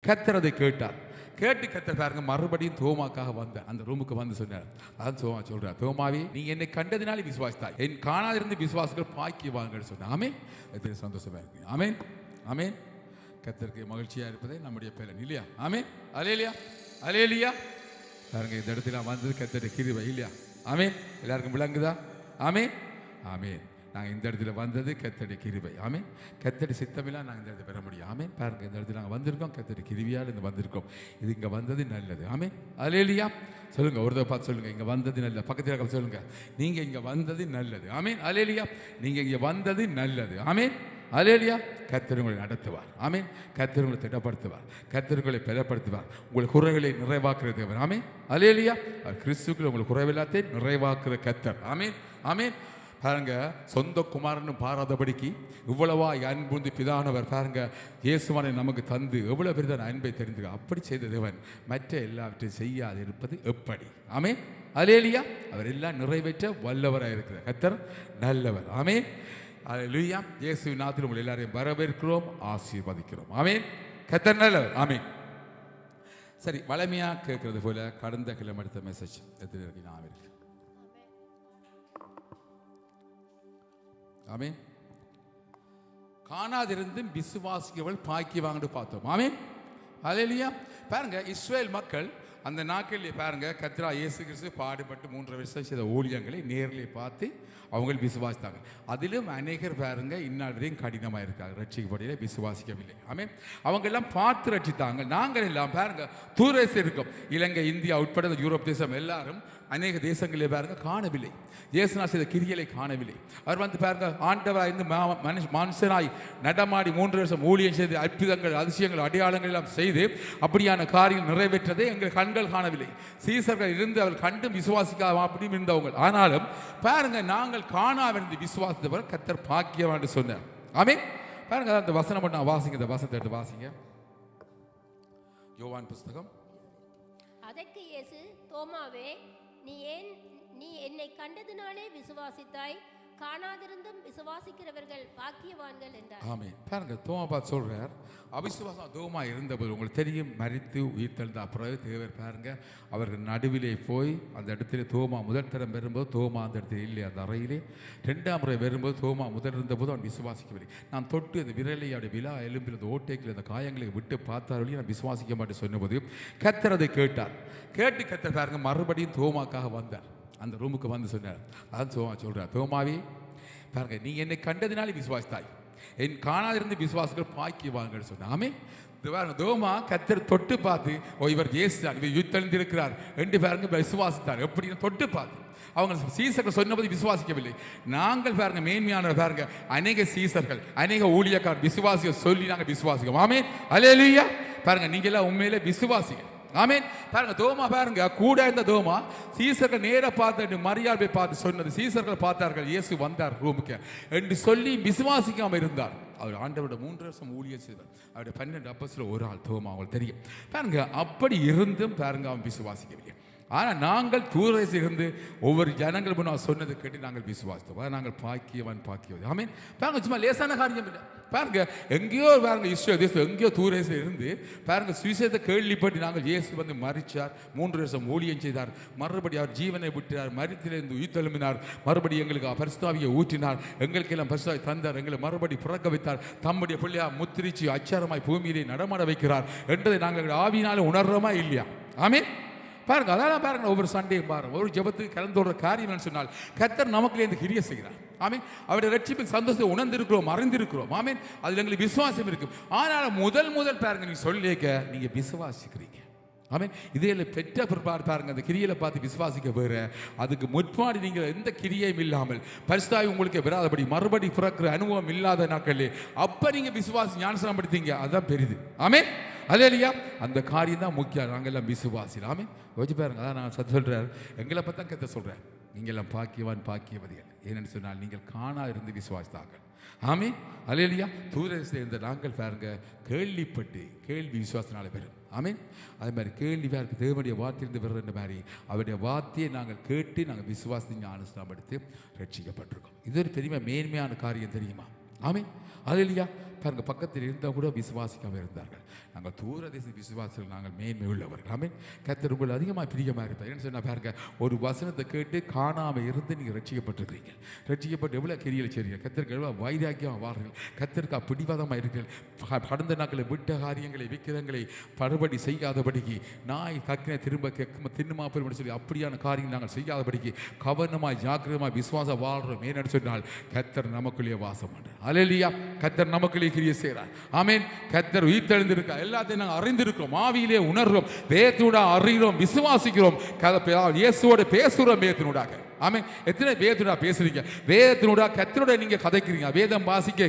கர்த்தர் அதை கேட்டார். கேட்டு கர்த்தர் பாருங்க மறுபடியும் தோமாக்காக வந்தார். அந்த ரூமுக்கு வந்து சொன்னார். அதான் தோமா சொல்றார், தோமாவே நீ என்னை கண்டதினாலே விசுவாசித்தாய், என் காணாதிருந்து விசுவாசிகள் பாக்கியவான்கள் சொன்னார். ஆமென். எத்தனை சந்தோஷமா இருக்கு. ஆமென் ஆமென். கர்த்தருக்கு மகிழ்ச்சியா இருப்பதே நம்முடைய பலன் இல்லையா? ஆமென். அல்லேலூயா அல்லேலூயா. பாருங்க இந்த இடத்துல வந்தது கர்த்தருடைய கிருபை இல்லையா? ஆமென். எல்லாருக்கும் விளங்குதா? ஆமென் ஆமென். நாங்கள் இந்த இடத்துல வந்தது கர்த்தருடைய கிருபை. ஆமென். கர்த்தருடைய சித்தமெல்லாம் நாங்கள் இந்த இடத்துல பெற முடியும். ஆமென். பாருங்க இந்த இடத்துல நாங்கள் வந்திருக்கோம், கர்த்தருடைய கிருபையால் இங்கே வந்திருக்கோம். இது இங்கே வந்தது நல்லது. ஆமென். அல்லேலூயா. சொல்லுங்க, ஒரு தடவை பார்த்து சொல்லுங்க, இங்கே வந்தது நல்லது. பக்கத்தில் சொல்லுங்க, நீங்கள் இங்கே வந்தது நல்லது. ஆமென். அல்லேலூயா. நீங்கள் இங்கே வந்தது நல்லது. ஆமென். அல்லேலூயா. கர்த்தர் உங்களை நடத்துவார். ஆமென். கர்த்தர் உங்களை திடப்படுத்துவார். கர்த்தர் உங்களை பலப்படுத்துவார். உங்கள் குறைகளை நிறைவாக்குறது அவர். ஆமென். அல்லேலூயா. கிறிஸ்துக்குள்ள உங்கள் குறைவில்லாத்தை நிறைவாக்குற கர்த்தர். ஆமென் ஆமென். பாருங்க, சொந்த குமாரனும் பாராதபடிக்கு இவ்வளவா அன்புந்து பிதானவர் பாருங்க இயேசுவானை நமக்கு தந்து எவ்வளவு பெரிதான அன்பை தெரிந்து அப்படி செய்த தேவன் மற்ற எல்லாவற்றையும் செய்யாது இருப்பது எப்படி? ஆமென். அல்லேலூயா. அவர் எல்லாம் நிறைவேற்ற வல்லவராக இருக்கிறார். கர்த்தர் நல்லவர். ஆமென். அல்லேலூயா. இயேசுவின் நாமத்தில் உங்களை எல்லாரையும் வரவேற்கிறோம், ஆசீர்வதிக்கிறோம். ஆமென். கர்த்தர் நல்லவர். ஆமென். சரி, வளமையா கேட்கறது போல கடந்த கிழமை எடுத்த மெசேஜ் எத்தனை இருக்கு? நான் இருக்கு. ஆமென். காணாதிருந்தும் விசுவாசிக்கவள் பாக்கியவாங்கன்னு பார்த்தோம். ஆமென். அல்லேலூயா. பாருங்க, இஸ்ரவேல் மக்கள் அந்த நாட்களிலே பாருங்க கர்த்தர் இயேசு கிறிஸ்து பாடுபட்டு 3 வருஷம் செய்த ஊழியங்களை நேரிலே பார்த்து அவங்க விசுவாசித்தாங்க. அதிலும் அநேகர் பாருங்க இந்நாள் வரையும் கடினமாக இருக்காங்க, ரட்சிக்கப்படையில விசுவாசிக்கவில்லை. ஆமென். அவங்க எல்லாம் பார்த்து ரட்சித்தாங்க. நாங்கள் எல்லாம் பாருங்க தூரதேசம் இருக்கோம், இலங்கை இந்தியா உட்பட யூரோப் தேசம் எல்லாரும் அநேக தேசங்களே பாருங்க காணவில்லை, இயேசுனா செய்த கிரியைகளை காணவில்லை. அவர் வந்து பாருங்க ஆண்டவராய் இருந்து மனுஷனாய் நடமாடி 3 வருஷம் ஊழியம் செய்து அற்புதங்கள் அதிசயங்கள் அடையாளங்கள் எல்லாம் செய்து அப்படியான காரியங்கள் நிறைவேற்றதை எங்கள் கண்கள் காணவில்லை. சீசர்கள் இருந்து அவர் கண்டும் விசுவாசிக்காம அப்படியும் இருந்தவங்க. ஆனாலும் பாருங்க நாங்கள் காணாவிருந்து விசுவாசித்தவர் கர்த்தர் பாக்கியவான் சொன்னார். ஆமென். பாருங்க அந்த வசனம் மட்டும் வாசிங்க, இந்த வசனத்தை எடுத்து வாசிங்க. யோவான் புஸ்தகம். அதற்கு இயேசு, தோமாவே நீ என்னை கண்டதினாலே விசுவாசித்தாய், காணாதிருந்தும் விசுவாசிக்கிறவர்கள் பாக்கியவான்கள் என்றார். ஆமென். பாருங்க தோமா பார்த்து சொல்றார், அவிசுவாசம் தோமா இருந்தபோது உங்களுக்கு தெரியும் மரித்து உயிர் தெழுந்த அப்புறம் தேவர் பாருங்க அவர்கள் நடுவிலே போய் அந்த இடத்துல தோமா முதல் தரம் வரும்போது தோமா அந்த இடத்துல இல்லை, அந்த அறையிலே 2ஆம் முறை வரும்போது தோமா முதல் இருந்தபோது அவன் விசுவாசிக்கவில்லை. நான் தொட்டு அந்த விரலை அவருடைய விழா எலும்பில் அந்த ஓட்டைகள் அந்த காயங்களை விட்டு பார்த்தாலே நான் விசுவாசிக்க மாட்டேன் சொன்னபோது கர்த்தர் அதை கேட்டார். கேட்டு கர்த்தர் பாருங்க மறுபடியும் தோமாக்காக வந்தார். அந்த ரூமுக்கு வந்து சொன்னார். அதான் தோமா சொல்றார், தோமாவே பாருங்க நீ என்னை கண்டதினாலே விசுவாசித்தாய், என் காணாதிருந்து விசுவாசிகள் பாக்கியவான்கள் சொன்னார். ஆமென். தோமா கர்த்தர் தொட்டு பார்த்து இவர் இயேசு தான், இவர் உயிர்த்தெழுந்திருக்கிறார் என்று பாருங்க விசுவாசித்தார். எப்படி தொட்டு பார்த்து அவங்க சீசர்கள் சொன்னபோது விசுவாசிக்கவில்லை. நாங்கள் பாருங்க மேன்மையானவர் பாருங்க அநேக சீசர்கள் அநேக ஊழியக்காரர் விசுவாசிகள் சொல்லி நாங்கள் விசுவாசிக்கிறோம். ஆமென். அல்லேலூயா. பாருங்க நீங்க எல்லாம் உண்மையிலே விசுவாசிங்க. ஆமென். பாருங்க தோமா பாருங்க கூட இருந்த தோமா சீசர்கள் நேர பார்த்து மரியாதை பார்த்து சொன்னது, சீசர்கள் பார்த்தார்கள் இயேசு வந்தார் ரூமுக்கு என்று சொல்லி விசுவாசிக்காம இருந்தார். அவர் ஆண்டவரோட 3 வருஷம் ஊழியம் செய்தார். அவருடைய 12 அப்போஸ்தலர் ஒரு ஆள் தோமா, அவங்களுக்கு தெரியும். பாருங்க அப்படி இருந்தும் பாருங்க அவன் விசுவாசிக்கவில்லை. ஆனால் நாங்கள் தூரதேசம் இருந்து ஒவ்வொரு ஜனங்கள் முன்னால் சொன்னதை கேட்டு நாங்கள் விசுவாசித்தோம். நாங்கள் பாக்கியவான் பாக்கியவான். ஆமென். பாருங்க சும்மா லேசான காரியம் இல்லை. பாருங்க எங்கேயோ பாருங்க இஸ்ரேல் தேசம் எங்கேயோ தூரதேசம் இருந்து பாருங்க சுவிசேஷத்தை கேள்விப்பட்டு நாங்கள் இயேசு வந்து மரிச்சார், 3 வருஷம் ஊழியம் செய்தார், மறுபடி அவர் ஜீவனை விட்டார், மரித்திலிருந்து உயிர் தெழும்பினார், மறுபடி எங்களுக்கு பரிசுத்தாவியை ஊற்றினார், எங்களுக்கு எல்லாம் பரிசுத்தாவி தந்தார், எங்களை மறுபடி பிறக்க வைத்தார், தம்முடைய பிள்ளையா முத்திரிச்சு அச்சாரமாய் பூமியிலே நடமாட வைக்கிறார் என்றதை நாங்கள் ஆவியினால உணர்றோமா இல்லையா? ஆமென். பாருங்க அதெல்லாம் பாருங்க ஒவ்வொரு சண்டையும் பாருங்க ஒரு ஜெபத்துக்கு கலந்தோட காரியம் சொன்னால் கர்த்தர் நமக்குள்ளே இந்த கிரியை செய்கிறார். ஆமென். அவருடைய ரட்சிப்புக்கு சந்தோஷத்தை உணர்ந்திருக்கிறோம், அறிந்திருக்கிறோம். ஆமென். அதில் எங்களுக்கு விசுவாசம் இருக்கும். ஆனால் முதல் பாருங்க நீங்க சொல்லிக்க நீங்க விசுவாசிக்கிறீங்க. ஆமென். இதில் பெற்ற பிற்பாடு பாருங்க அந்த கிரியில பார்த்து விசுவாசிக்க வேற, அதுக்கு முற்பாடு நீங்கள் எந்த கிரியையும் இல்லாமல் பரிசுத்தாவி உங்களுக்கு விராதபடி மறுபடி பிறக்கிற அனுபவம் இல்லாத நாட்களே அப்ப நீங்க விசுவாசி ஞானஸ்நானம் படுத்தீங்க, அதுதான் பெரிது. ஆமென். அல்லேலூயா. அந்த காரியம் தான் முக்கியம். நாங்கள் எல்லாம் விசுவாசி. ஆமென். யோசிச்சு பாருங்க. அதான் நான் சொல்றார், எங்களை பற்றி தான் கர்த்தர் சொல்றேன், நீங்கள் எல்லாம் பாக்கியவான் பாக்கியவதிகள். ஏனென்று சொன்னால் நீங்கள் காணா இருந்து விசுவாசித்தார்கள். ஆமென். அல்லேலூயா. தூரதேசத்தில் இருந்த நாங்கள் பாருங்க கேள்விப்பட்டு கேள்வி விசுவாசனால பெறும். ஆமென். அதே மாதிரி கேள்வி பேருக்கு தேவனுடைய வார்த்தையிலிருந்து பெறுற மாதிரி அவருடைய வார்த்தையை நாங்கள் கேட்டு நாங்கள் விசுவாசத்தை ஞானஸ்நானம் எடுத்து ரட்சிக்கப்பட்டிருக்கோம். இது ஒரு பெரிய மேன்மையான காரியம் தெரியுமா? ஆமென். அல்லேலூயா. பாருங்க பக்கத்தில் இருந்தால் கூட விசுவாசிக்காமல் இருந்தார்கள். நாங்கள் தூரதேச விசுவாசிகள், நாங்கள் மேன்மை உள்ளவர்கள். ஆமென். கர்த்தர் உங்களை அதிகமாக பிரியமாக இருப்பார். என்ன சொன்னால் பாருங்க, ஒரு வசனத்தை கேட்டு காணாமல் இருந்து நீங்கள் ரட்சிக்கப்பட்டிருக்கிறீங்க. ரட்சிக்கப்பட்டு எவ்வளோ கிரியில் செய்றீங்க, கர்த்தருக்கு எவ்வளோ வைராக்கியமாக வாழ்றீர்கள், கர்த்தருக்கு பிடிவாதமாக இருக்கிறீர்கள். கடந்த நாட்களில் விட்ட காரியங்களை விக்கிரங்களை படுபடி செய்யாதபடிக்கு, நாய் கக்கின திரும்ப தின்னுமா பெருமடி சொல்லி அப்படியான காரியங்கள் நாங்கள் செய்யாதபடிக்கு கவனமாய் ஜாக்கிரமாய் விசுவாசம் வாழ்றோம். ஏன்னு சொன்னால் கர்த்தர் நமக்குள்ளே வாசம் பண்றார். அல்லேலூயா. கர்த்தர் நமக்குள்ளே கிரியை செய்கிறார். ஆமென். கர்த்தர் உயிர்த்தெழுந்திருக்கார். எல்லாத்தையும் நாங்கள் அறிந்திருக்கிறோம், ஆவியிலே உணர்கிறோம், வேதத்தினூடாக அறிகிறோம், விசுவாசிக்கிறோம், இயேசுவோட பேசுகிறோம் வேதத்தினூடாக. ஆமென். எத்தனை வேதத்தினூடாக பேசுறீங்க? வேதத்தினூடாக கர்த்தரோட நீங்க கதைக்கிறீங்க. வேதம் வாசிக்க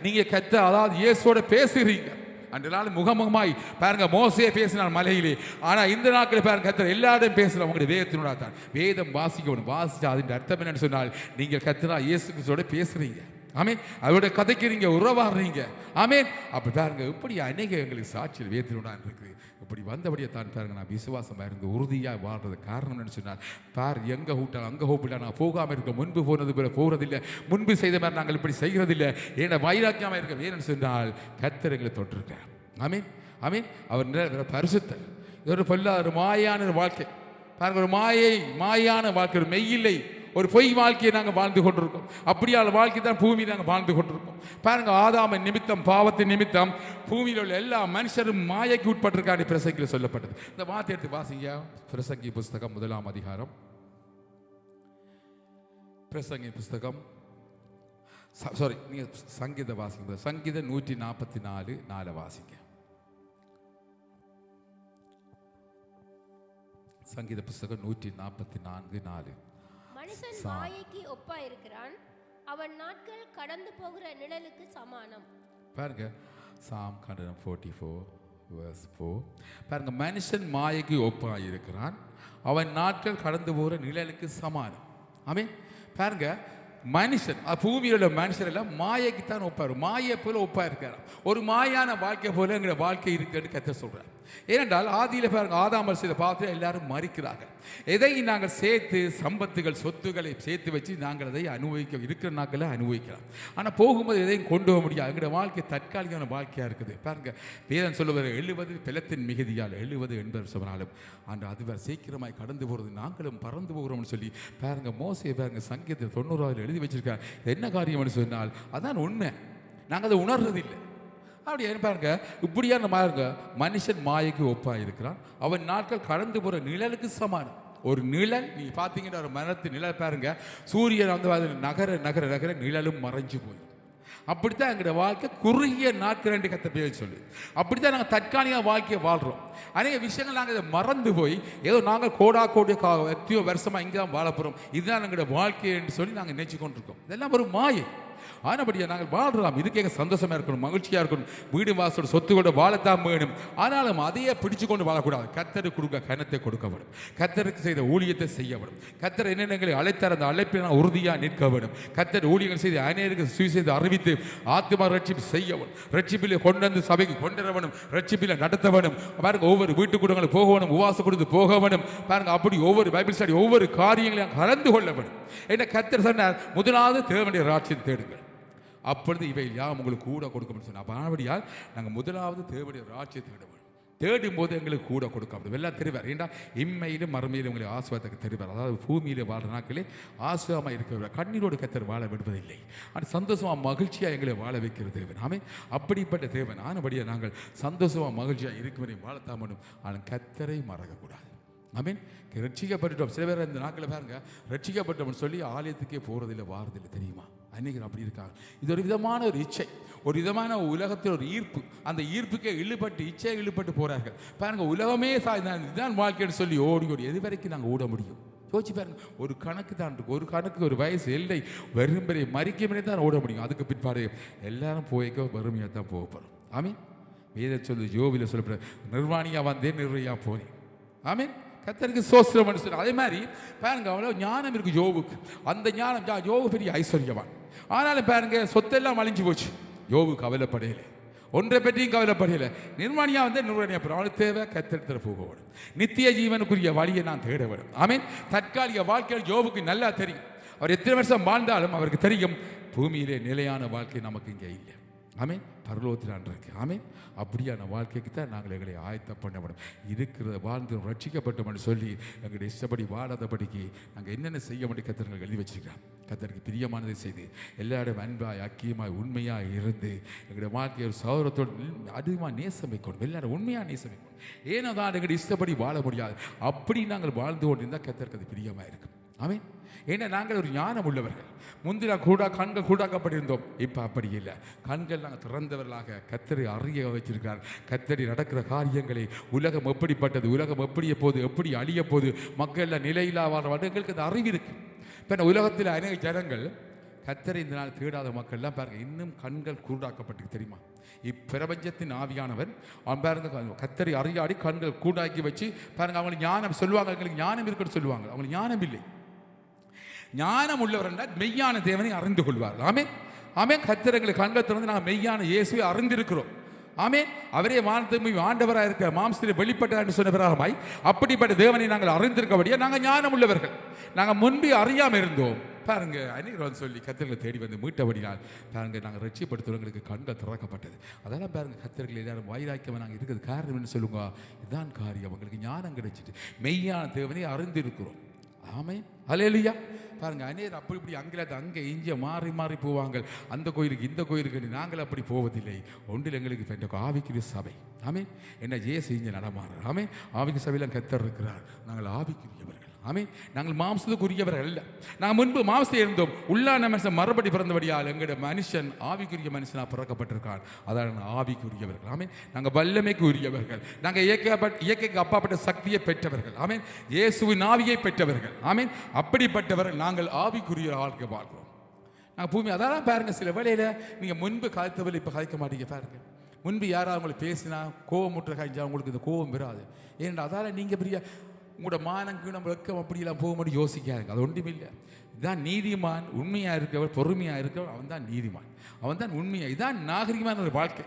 நீங்க கர்த்தர், அதாவது இயேசுவோட பேசுகிறீங்க. அன்று நாள் முகமுகமாய் பாருங்க மோசே பேசினார் மலையிலே. ஆனா இந்த நாட்களில் பாருங்க கர்த்தர் எல்லாரும் பேசுகிறோம் உங்களுடைய வேதத்தினூடாக தான். வேதம் வாசிக்கணும். வாசிச்சா அதன் அர்த்தம் என்னன்னு சொன்னால் நீங்கள் கர்த்தரா இயேசு கிறிஸ்துவோட பேசுறீங்க. ஆமென். அவரோட கதைக்கிறீங்க, உறவாடுறீங்க. ஆமென். அப்படி பாருங்க இப்படி அநேக எங்களுக்கு சாட்சியில் வேதத்தினூடாக இருக்குது. இப்படி வந்தபடியே தான் பாருங்க நான் விசுவாசமாக இருந்து உறுதியாக வாழ்றது காரணம் என்னன்னு சொன்னால், பார் எங்கே கூட்டால் அங்கே கூப்பிட்டா நான் போகாமல் இருக்க, முன்பு போனது போல போகிறதில்லை, முன்பு செய்த மாதிரி நாங்கள் இப்படி செய்கிறதில்லை, ஏன்னா வைராக்கியமாக இருக்க. ஏன்னு சொன்னால் கர்த்தர் எங்களை தொட்டிருக்கார். ஆமென். ஆமென். அவர் பரிசுத்தர். இது ஒரு பொல்லாத ஒரு மாயான ஒரு வாழ்க்கை பாருங்க, ஒரு மாயான வாழ்க்கை, ஒரு மெய்யில்லை, ஒரு பொய் வாழ்க்கையை நாங்கள் வாழ்ந்து கொண்டிருக்கோம். அப்படியான வாழ்க்கை தான் பூமியில் நாங்கள் வாழ்ந்து கொண்டிருக்கோம். பாருங்க, ஆதாமின் நிமித்தம், பாவத்தின் நிமித்தம் பூமியில் உள்ள எல்லா மனுஷரும் மாயைக்கு உட்பட்டிருக்காரு பிரசங்கியில் சொல்லப்பட்டது. இந்த வார்த்தை எடுத்து வாசிங்க. பிரசங்கி புஸ்தகம் 1ஆம் அதிகாரம். பிரசங்கி புஸ்தகம் நீங்க சங்கீத வாசிங்க. சங்கீத 144 வாசிங்க. சங்கீத புஸ்தகம் 144:4. மனுஷன் மாயைக்கு ஒப்பா இருக்கிறான், அவன் நாட்கள் கடந்து போகிற நிழலுக்கு சமானம். பாருங்க, Psalm 144:4. பாருங்க, மனுஷன் மாயைக்கு ஒப்பா இருக்கிறான், அவன் நாட்கள் கடந்து போகிற நிழலுக்கு சமானம். ஆமென். பாருங்க, மனுஷன் பூமியில் உள்ள மனுஷர் எல்லாம் மாயைக்கு தான் ஒப்பாரு, மாயை போல ஒப்பா இருக்கிறார். ஒரு மாயான வாழ்க்கை போல எங்களோட வாழ்க்கை இருக்குன்னு கர்த்தர் சொல்றார். ஏனென்றால் ஆதியில் பாருங்க, ஆதாம் செய்த பாவத்தில் எல்லாரும் மறிக்கிறார்கள். எதை நாங்கள் சேர்த்து சம்பத்துகள் சொத்துக்களை சேர்த்து வச்சு நாங்கள் அதை அனுபவிக்க இருக்கிற நாட்களை அனுபவிக்கலாம். ஆனால் போகும்போது எதையும் கொண்டு போக முடியாது. எங்களோட வாழ்க்கை தற்காலிகமான வாழ்க்கையாக இருக்குது. பாருங்க, வேதம் சொல்லுவது 70 பிளத்தின் மிகுதியால் 70-80 சொன்னாலும் அன்று அது சீக்கிரமாய் கடந்து போகிறது, நாங்களும் பறந்து போகிறோம்னு சொல்லி பாருங்க மோசே பாருங்க சங்கீதத்தில் 90 எழுதி வச்சிருக்கார். என்ன காரியம்னு சொன்னால் அதான் உண்மை, நாங்கள் அதை உணர்றதில்லை. அப்படி என்ன பாருங்க, இப்படியான பாருங்க, மனுஷன் மாயைக்கு ஒப்பா இருக்கிறான், அவன் நாட்கள் கடந்து போகிற நிழலுக்கு சமானம். ஒரு நிழல் நீங்க பார்த்தீங்கன்னா ஒரு மரத்து நிழல் பாருங்க, சூரியன் வந்து நகர நகர நகர நிழலும் மறைஞ்சு போயிடும். அப்படித்தான் எங்களுடைய வாழ்க்கை குறுகிய நாட்கள் என்று கத்த பேர் சொல்லு. அப்படித்தான் நாங்கள் தற்காலிக வாழ்க்கையை வாழ்கிறோம். அநேக விஷயங்கள் நாங்கள் இதை மறந்து போய் ஏதோ நாங்கள் கோடி எத்தனையோ வருஷமாக இங்கே தான் வாழ போகிறோம், இதுதான் எங்களுடைய வாழ்க்கை என்று சொல்லி நாங்கள் நினைச்சு கொண்டிருக்கோம். இதெல்லாம் ஒரு மாயை. ஆனபடியா நாங்கள் வாழ்றோம், இதுக்கு எங்கள் சந்தோஷமாக இருக்கணும், மகிழ்ச்சியாக இருக்கணும், வீடு வாசோட சொத்துக்கோட வாழத்தான் வேணும். ஆனாலும் அதையே பிடிச்சு கொண்டு வாழக்கூடாது. கர்த்தருக்கு கொடுக்க கனத்தை கொடுக்க வேண்டும், கர்த்தருக்கு செய்த ஊழியத்தை செய்ய வேண்டும், கர்த்தர் என்னென்னங்களை அழைத்தார் அந்த அழைப்பில் நான் உறுதியாக நிற்க வேண்டும், கர்த்தர் ஊழியங்கள் செய்து அநேகருக்கு சுவிசேஷத்தை அறிவித்து ஆத்மா ரட்சிப்பு செய்ய வேண்டும், ரட்சிப்பில் கொண்டு வந்து சபைக்கு கொண்டு வர வேண்டும், ரட்சிப்பில் நடத்த வேண்டும். பாருங்க, ஒவ்வொரு வீட்டு கூடங்களும் போக வேணும், உபவாசம் கொடுத்து போக வேணும். பாருங்க, அப்படி ஒவ்வொரு பைபிள் ஸ்டடி ஒவ்வொரு காரியங்களையும் கலந்து கொள்ள வேண்டும். என்ன கர்த்தர் சொன்னார், முதலாவது தேவனுடைய ராஜ்யத்தை தேடுங்கள், அப்பொழுது இவை யாம் உங்களுக்கு கூட கொடுக்க சொன்னால். அப்படியால் நாங்கள் முதலாவது தேவனுடைய ராஜ்யத்தை தேட வேண்டும். தேடும் போது எங்களுக்கு கூட கொடுக்க முடியும், எல்லாம் தெரிவார். ஏன்னா இம்மையிலும் மறுமையிலும் உங்களை ஆசுவாதத்துக்கு தெரிவார். அதாவது பூமியில் வாழ்ற நாட்களே ஆசுவமாக இருக்கிறவர், கண்ணீரோடு கத்தர் வாழ விடுவதில்லை, ஆனால் சந்தோஷமாக மகிழ்ச்சியாக எங்களை வாழ வைக்கிற தேவன். ஆமே, அப்படிப்பட்ட தேவன். ஆனபடியாக நாங்கள் சந்தோஷமாக மகிழ்ச்சியாக இருக்கும் வரை வாழத்தான் வேண்டும், ஆனால் கத்தரை மறக்கக்கூடாது. ஆமீன். ரட்சிக்கப்பட்டுட்டோம். சில பேர் இந்த நாட்களில் பாருங்க, ரட்சிக்கப்பட்டோம்னு சொல்லி ஆலயத்துக்கே போகிறதில்லை, வாரதில்லை, தெரியுமா? அன்னைக்கு அப்படி இருக்காங்க. இது ஒரு விதமான ஒரு இச்சை, ஒரு விதமான உலகத்தில் ஒரு ஈர்ப்பு. அந்த ஈர்ப்புக்கே இழுபட்டு இச்சை இழுபட்டு போகிறார்கள். பாருங்க, உலகமே இதுதான் வாழ்க்கைன்னு சொல்லி ஓடி ஓடி எது வரைக்கும் நாங்கள் ஓட முடியும்? யோசிச்சு பாருங்க. ஒரு கணக்கு தான் இருக்கு, ஒரு கணக்கு, ஒரு வயசு எல்லை, வெறும்பறை மறிக்கமே தான் ஓட முடியும். அதுக்கு பிற்பாடு எல்லாரும் போய்க்க வறுமையாக தான் போக போகிறோம். ஆமீன். வேத சொல்லு, யோவில சொல்லப்பட நிர்வாணியாக வந்தேன், நிர்வையாக போனேன். ஆமீன். கர்த்தருக்கு ஸ்தோத்திரம் சொல்லு. அதே மாதிரி பாருங்க, அவ்வளோ ஞானம் இருக்கு யோவுக்கு. அந்த ஞானம், யோவு பெரிய ஐஸ்வர்யவான். ஆனாலும் பாருங்க, சொத்தெல்லாம் அழிஞ்சு போச்சு. யோவு கவலைப்படையில, ஒன்றை பற்றியும் கவலைப்படையில. நிர்வாணியாக வந்து நிர்வாணியாக போகிறோம். அவனுக்கு தேவை கர்த்தரிடத்தில் போக வேணும், நித்திய ஜீவனுக்குரிய வழியை நான் தேட வேணும். ஆமீன். தற்காலிக வாழ்க்கையில் யோவுக்கு நல்லா தெரியும். அவர் எத்தனை வருஷம் வாழ்ந்தாலும் அவருக்கு தெரியும், பூமியிலே நிலையான வாழ்க்கை நமக்கு இங்கே இல்லை. ஆமீன். பரலோகத்தில் இருக்கு. ஆமென். அப்படியான வாழ்க்கைக்கு தான் நாங்கள் எங்களை ஆயத்தம் பண்ணப்படும். இருக்கிற வாழ்ந்து ரட்சிக்கப்பட்டோம்னு சொல்லி எங்களுடைய இஷ்டப்படி வாழாதபடிக்கு நாங்கள் என்னென்ன செய்ய வேண்டிய கத்தர்கள் எழுதி வச்சிருக்கிறோம். கத்தருக்கு பிரியமானதை செய்து எல்லாரும் அன்பாய் அக்கியமாய் உண்மையாக இருந்து எங்களுடைய வாழ்க்கையை ஒரு சௌரத்தோடு அதிகமாக நேசம் வைக்கணும். எல்லாரும் உண்மையாக நேசம் வைக்கணும். ஏன்னா தான் எங்களுடைய இஷ்டப்படி வாழ முடியாது. அப்படி நாங்கள் வாழ்ந்து கொண்டிருந்தால் கத்தருக்கு அது பிரியமாக இருக்கும். ஆமென். ஏன்னா நாங்கள் ஒரு ஞானம் உள்ளவர்கள். முந்தின கண்கள் கூடாக்கப்பட்டிருந்தோம். இப்போ அப்படி இல்லை. கண்கள் நாங்கள் திறந்தவர்களாக கத்தரை அறிய வச்சிருக்கிறார். கத்தரி நடக்கிற காரியங்களை, உலகம் எப்படிப்பட்டது, உலகம் எப்படி போகுது, எப்படி அழிய போகுது, மக்கள் நிலையில்லா வாழ்ற எங்களுக்கு அந்த அறிவு இருக்கு. இப்போ உலகத்தில் அநேக ஜனங்கள் கத்தரை இந்த நாள் தேடாத மக்கள்லாம் பாருங்க இன்னும் கண்கள் கூடாக்கப்பட்டு தெரியுமா? இப்பிரபஞ்சத்தின் ஆவியானவன் அவன் பாருங்க கத்தரை அறியாடி கண்கள் கூடாக்கி வச்சு பாருங்க அவங்களுக்கு ஞானம் சொல்லுவாங்க. எங்களுக்கு ஞானம் இருக்குன்னு சொல்லுவாங்க. அவங்களுக்கு ஞானம் இல்லை. ஞானம் உள்ளவர் என்றால் மெய்யான தேவனை அறிந்து கொள்வார்கள். ஆமே ஆமே. கத்தரங்களை கண்கள் திறந்து நாங்கள் மெய்யான இயேசுவை அறிந்திருக்கிறோம். ஆமே. அவரே வானத்தை ஆண்டவராக இருக்கிற மாம்சத்தில் வெளிப்பட்டார் என்று சொன்ன பிறகுமாய் அப்படிப்பட்ட தேவனை நாங்கள் அறிந்திருக்கபடியா நாங்கள் ஞானம் உள்ளவர்கள். நாங்கள் முன்பு அறியாமல் இருந்தோம். பாருங்க அநேகர் சொல்லி கத்தர்களை தேடி வந்து மீட்டபடினால் பாருங்க நாங்கள் ரட்சிப்படுத்துவங்களுக்கு கண்கள் திறக்கப்பட்டது. அதெல்லாம் பாருங்க கத்தர்கள் எல்லாரும் வைராக்கியமாக நாங்கள் இருக்கிறது காரணம் என்று சொல்லுங்க. இதுதான் காரியம். உங்களுக்கு ஞானம் கிடைச்சிட்டு மெய்யான தேவனை அறிந்திருக்கிறோம். ஆமே. அல்லேலூயா. பாருங்க அநேகர் அப்படி இப்படி அங்கிலாந்து அங்கே இங்கே மாறி மாறி போவாங்க. அந்த கோயிலுக்கு இந்த கோயிலுக்கு நாங்கள் அப்படி போவதில்லை. ஒன்றில் எங்களுக்கு இப்போ ஆவிக்குரிய சபை. ஆமே. என்ன இயேசு இங்கே நடமாறு. ஆமே. ஆவிக்கு சபையில் கத்தர் இருக்கிறார். நாங்கள் ஆவிக்குரியவர்கள். ஆமே. நாங்கள் மாம்சத்துக்குரியவர்கள் அல்ல. நாங்கள் முன்பு மாம்சத்தை இருந்தோம். உள்ளான மனுஷன் மறுபடி பிறந்தபடியால் எங்களுடைய மனுஷன் ஆவிக்குரிய மனுஷனாக பிறக்கப்பட்டிருக்கான். அதான் ஆவிக்குரியவர்கள். ஆமே. நாங்கள் வல்லமைக்கு உரியவர்கள். நாங்கள் இயற்கைக்கு அப்பாப்பட்ட சக்தியை பெற்றவர்கள். ஆமே. இயேசுவின் ஆவியை பெற்றவர்கள். ஆமே. அப்படிப்பட்டவர்கள் நாங்கள் ஆவிக்குரிய வாழ்க்கை வாழ்கிறோம். நாங்கள் பூமி அதெல்லாம் பாருங்க. சில வேளையில் நீங்கள் முன்பு காய்த்தவர்கள் இப்போ காய்க்க மாட்டீங்க. பாருங்க முன்பு யாராவது அவங்களை பேசினா கோவம் முற்ற காய்ச்சா உங்களுக்கு இந்த கோவம் வராது. ஏன்னா அதால் நீங்கள் பெரிய உங்களோட மானங்கு நம்ம வெக்கம் அப்படியெல்லாம் போக முடியும் யோசிக்காதுங்க. அது ஒன்றும் இல்லை. இதுதான் நீதிமான். உண்மையாக இருக்கிறவர், பொறுமையாக இருக்கிறவர், அவன் தான் நீதிமான். அவன் தான் உண்மையாக. இதுதான் நாகரிகமான ஒரு வாழ்க்கை.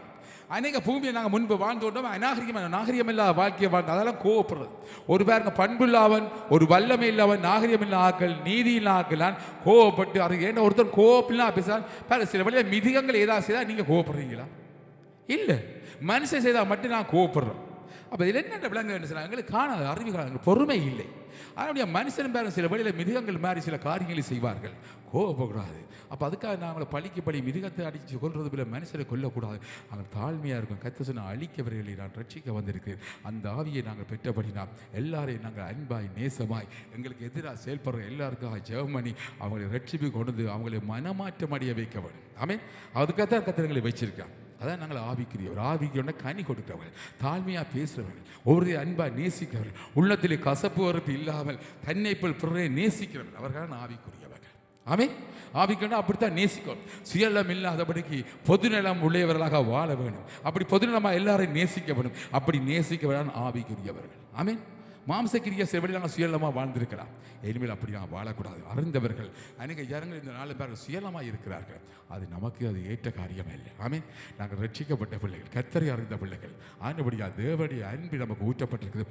அநேக பூமியை நாங்கள் முன்பு வாழ்ந்தோம். நாகரிகம் இல்லாத வாழ்க்கையை வாழ்ந்து அதெல்லாம் கோவப்படுறது. ஒரு பேருங்க பண்புள்ளவன், ஒரு வல்லமை இல்லவன், நாகரிகம் இல்ல ஆக்கள், நீதி இல்ல ஆக்கலான் கோவப்பட்டு அது ஏன்னா ஒருத்தர் கோவப்படலாம் பேசுகிறான். பாரு சில வழியாக மிதிகங்கள் ஏதாவது செய்தால் நீங்கள் கோவப்படுறீங்களா? இல்லை. மனுஷன் செய்தால் மட்டும் நான் கோவப்படுறோம். அப்போ இதில் என்ன விலங்கு என்ன சொன்னால் எங்களுக்கு காணாது அறிவு காண பொறுமை இல்லை. அதனுடைய மனுஷன் பேர சில வழியில் மிருகங்கள் மாதிரி சில காரியங்களை செய்வார்கள். கோவப்படக்கூடாது. அப்போ அதுக்காக நாங்கள் பழிக்கு மிருகத்தை அடித்து கொள்வது போல மனுஷரை கொல்லக்கூடாது. நாங்கள் தாழ்மையாக இருக்கும். கத்த சொன்ன அழிக்கவர்களை நான் ரட்சிக்க வந்திருக்கிறேன். அந்த ஆவியை நாங்கள் பெற்றபடினா எல்லாரையும் நாங்கள் அன்பாய் நேசமாய் எங்களுக்கு எதிராக செயல்படுற எல்லாருக்காக ஜெபம் பண்ணி அவங்களை ரட்சிப்பு கொண்டு அவங்களை மனமாற்றம் அடைய வைக்க வேண்டும். ஆமே. அதுக்காகத்தான் கத்திரங்களை வச்சிருக்கான். அதான் நாங்கள் ஆவிக்குரியவர். ஆவிக்குரிய கனி கொடுக்கிறவர்கள், தாழ்மையாக பேசுகிறவர்கள், ஒவ்வொரு அன்பாக நேசிக்கிறவர்கள், உள்ளத்திலே கசப்பு வறுப்பு இல்லாமல் தன்னை போல் பிறரை நேசிக்கிறவர்கள், அவர்களான ஆவிக்குரியவர்கள். ஆமே. ஆவிக்குன்னா அப்படித்தான் நேசிக்கணும். சுயநலம் இல்லாதபடிக்கு பொதுநலம் உள்ளவர்களாக வாழ வேணும். அப்படி பொதுநலமாக எல்லாரையும் நேசிக்க வேணும். அப்படி நேசிக்கவரான் ஆவிக்குரியவர்கள். ஆமே. மாம்சக்கிரிய செவடி நாங்கள் சுயநலமாக வாழ்ந்திருக்கலாம். இனிமேல் அப்படி நாங்கள் வாழக்கூடாது. அறிந்தவர்கள் அநேக ஜனங்கள் இந்த 4 பேர் சுயநலமாக இருக்கிறார்கள். அது நமக்கு அது ஏற்ற காரியம் இல்லை. ஆமே. நாங்கள் ரட்சிக்கப்பட்ட பிள்ளைகள், கர்த்தரை அறிந்த பிள்ளைகள். ஆனபடியா தேவனுடைய அன்பு நமக்கு ஊற்றப்பட்டிருக்குது.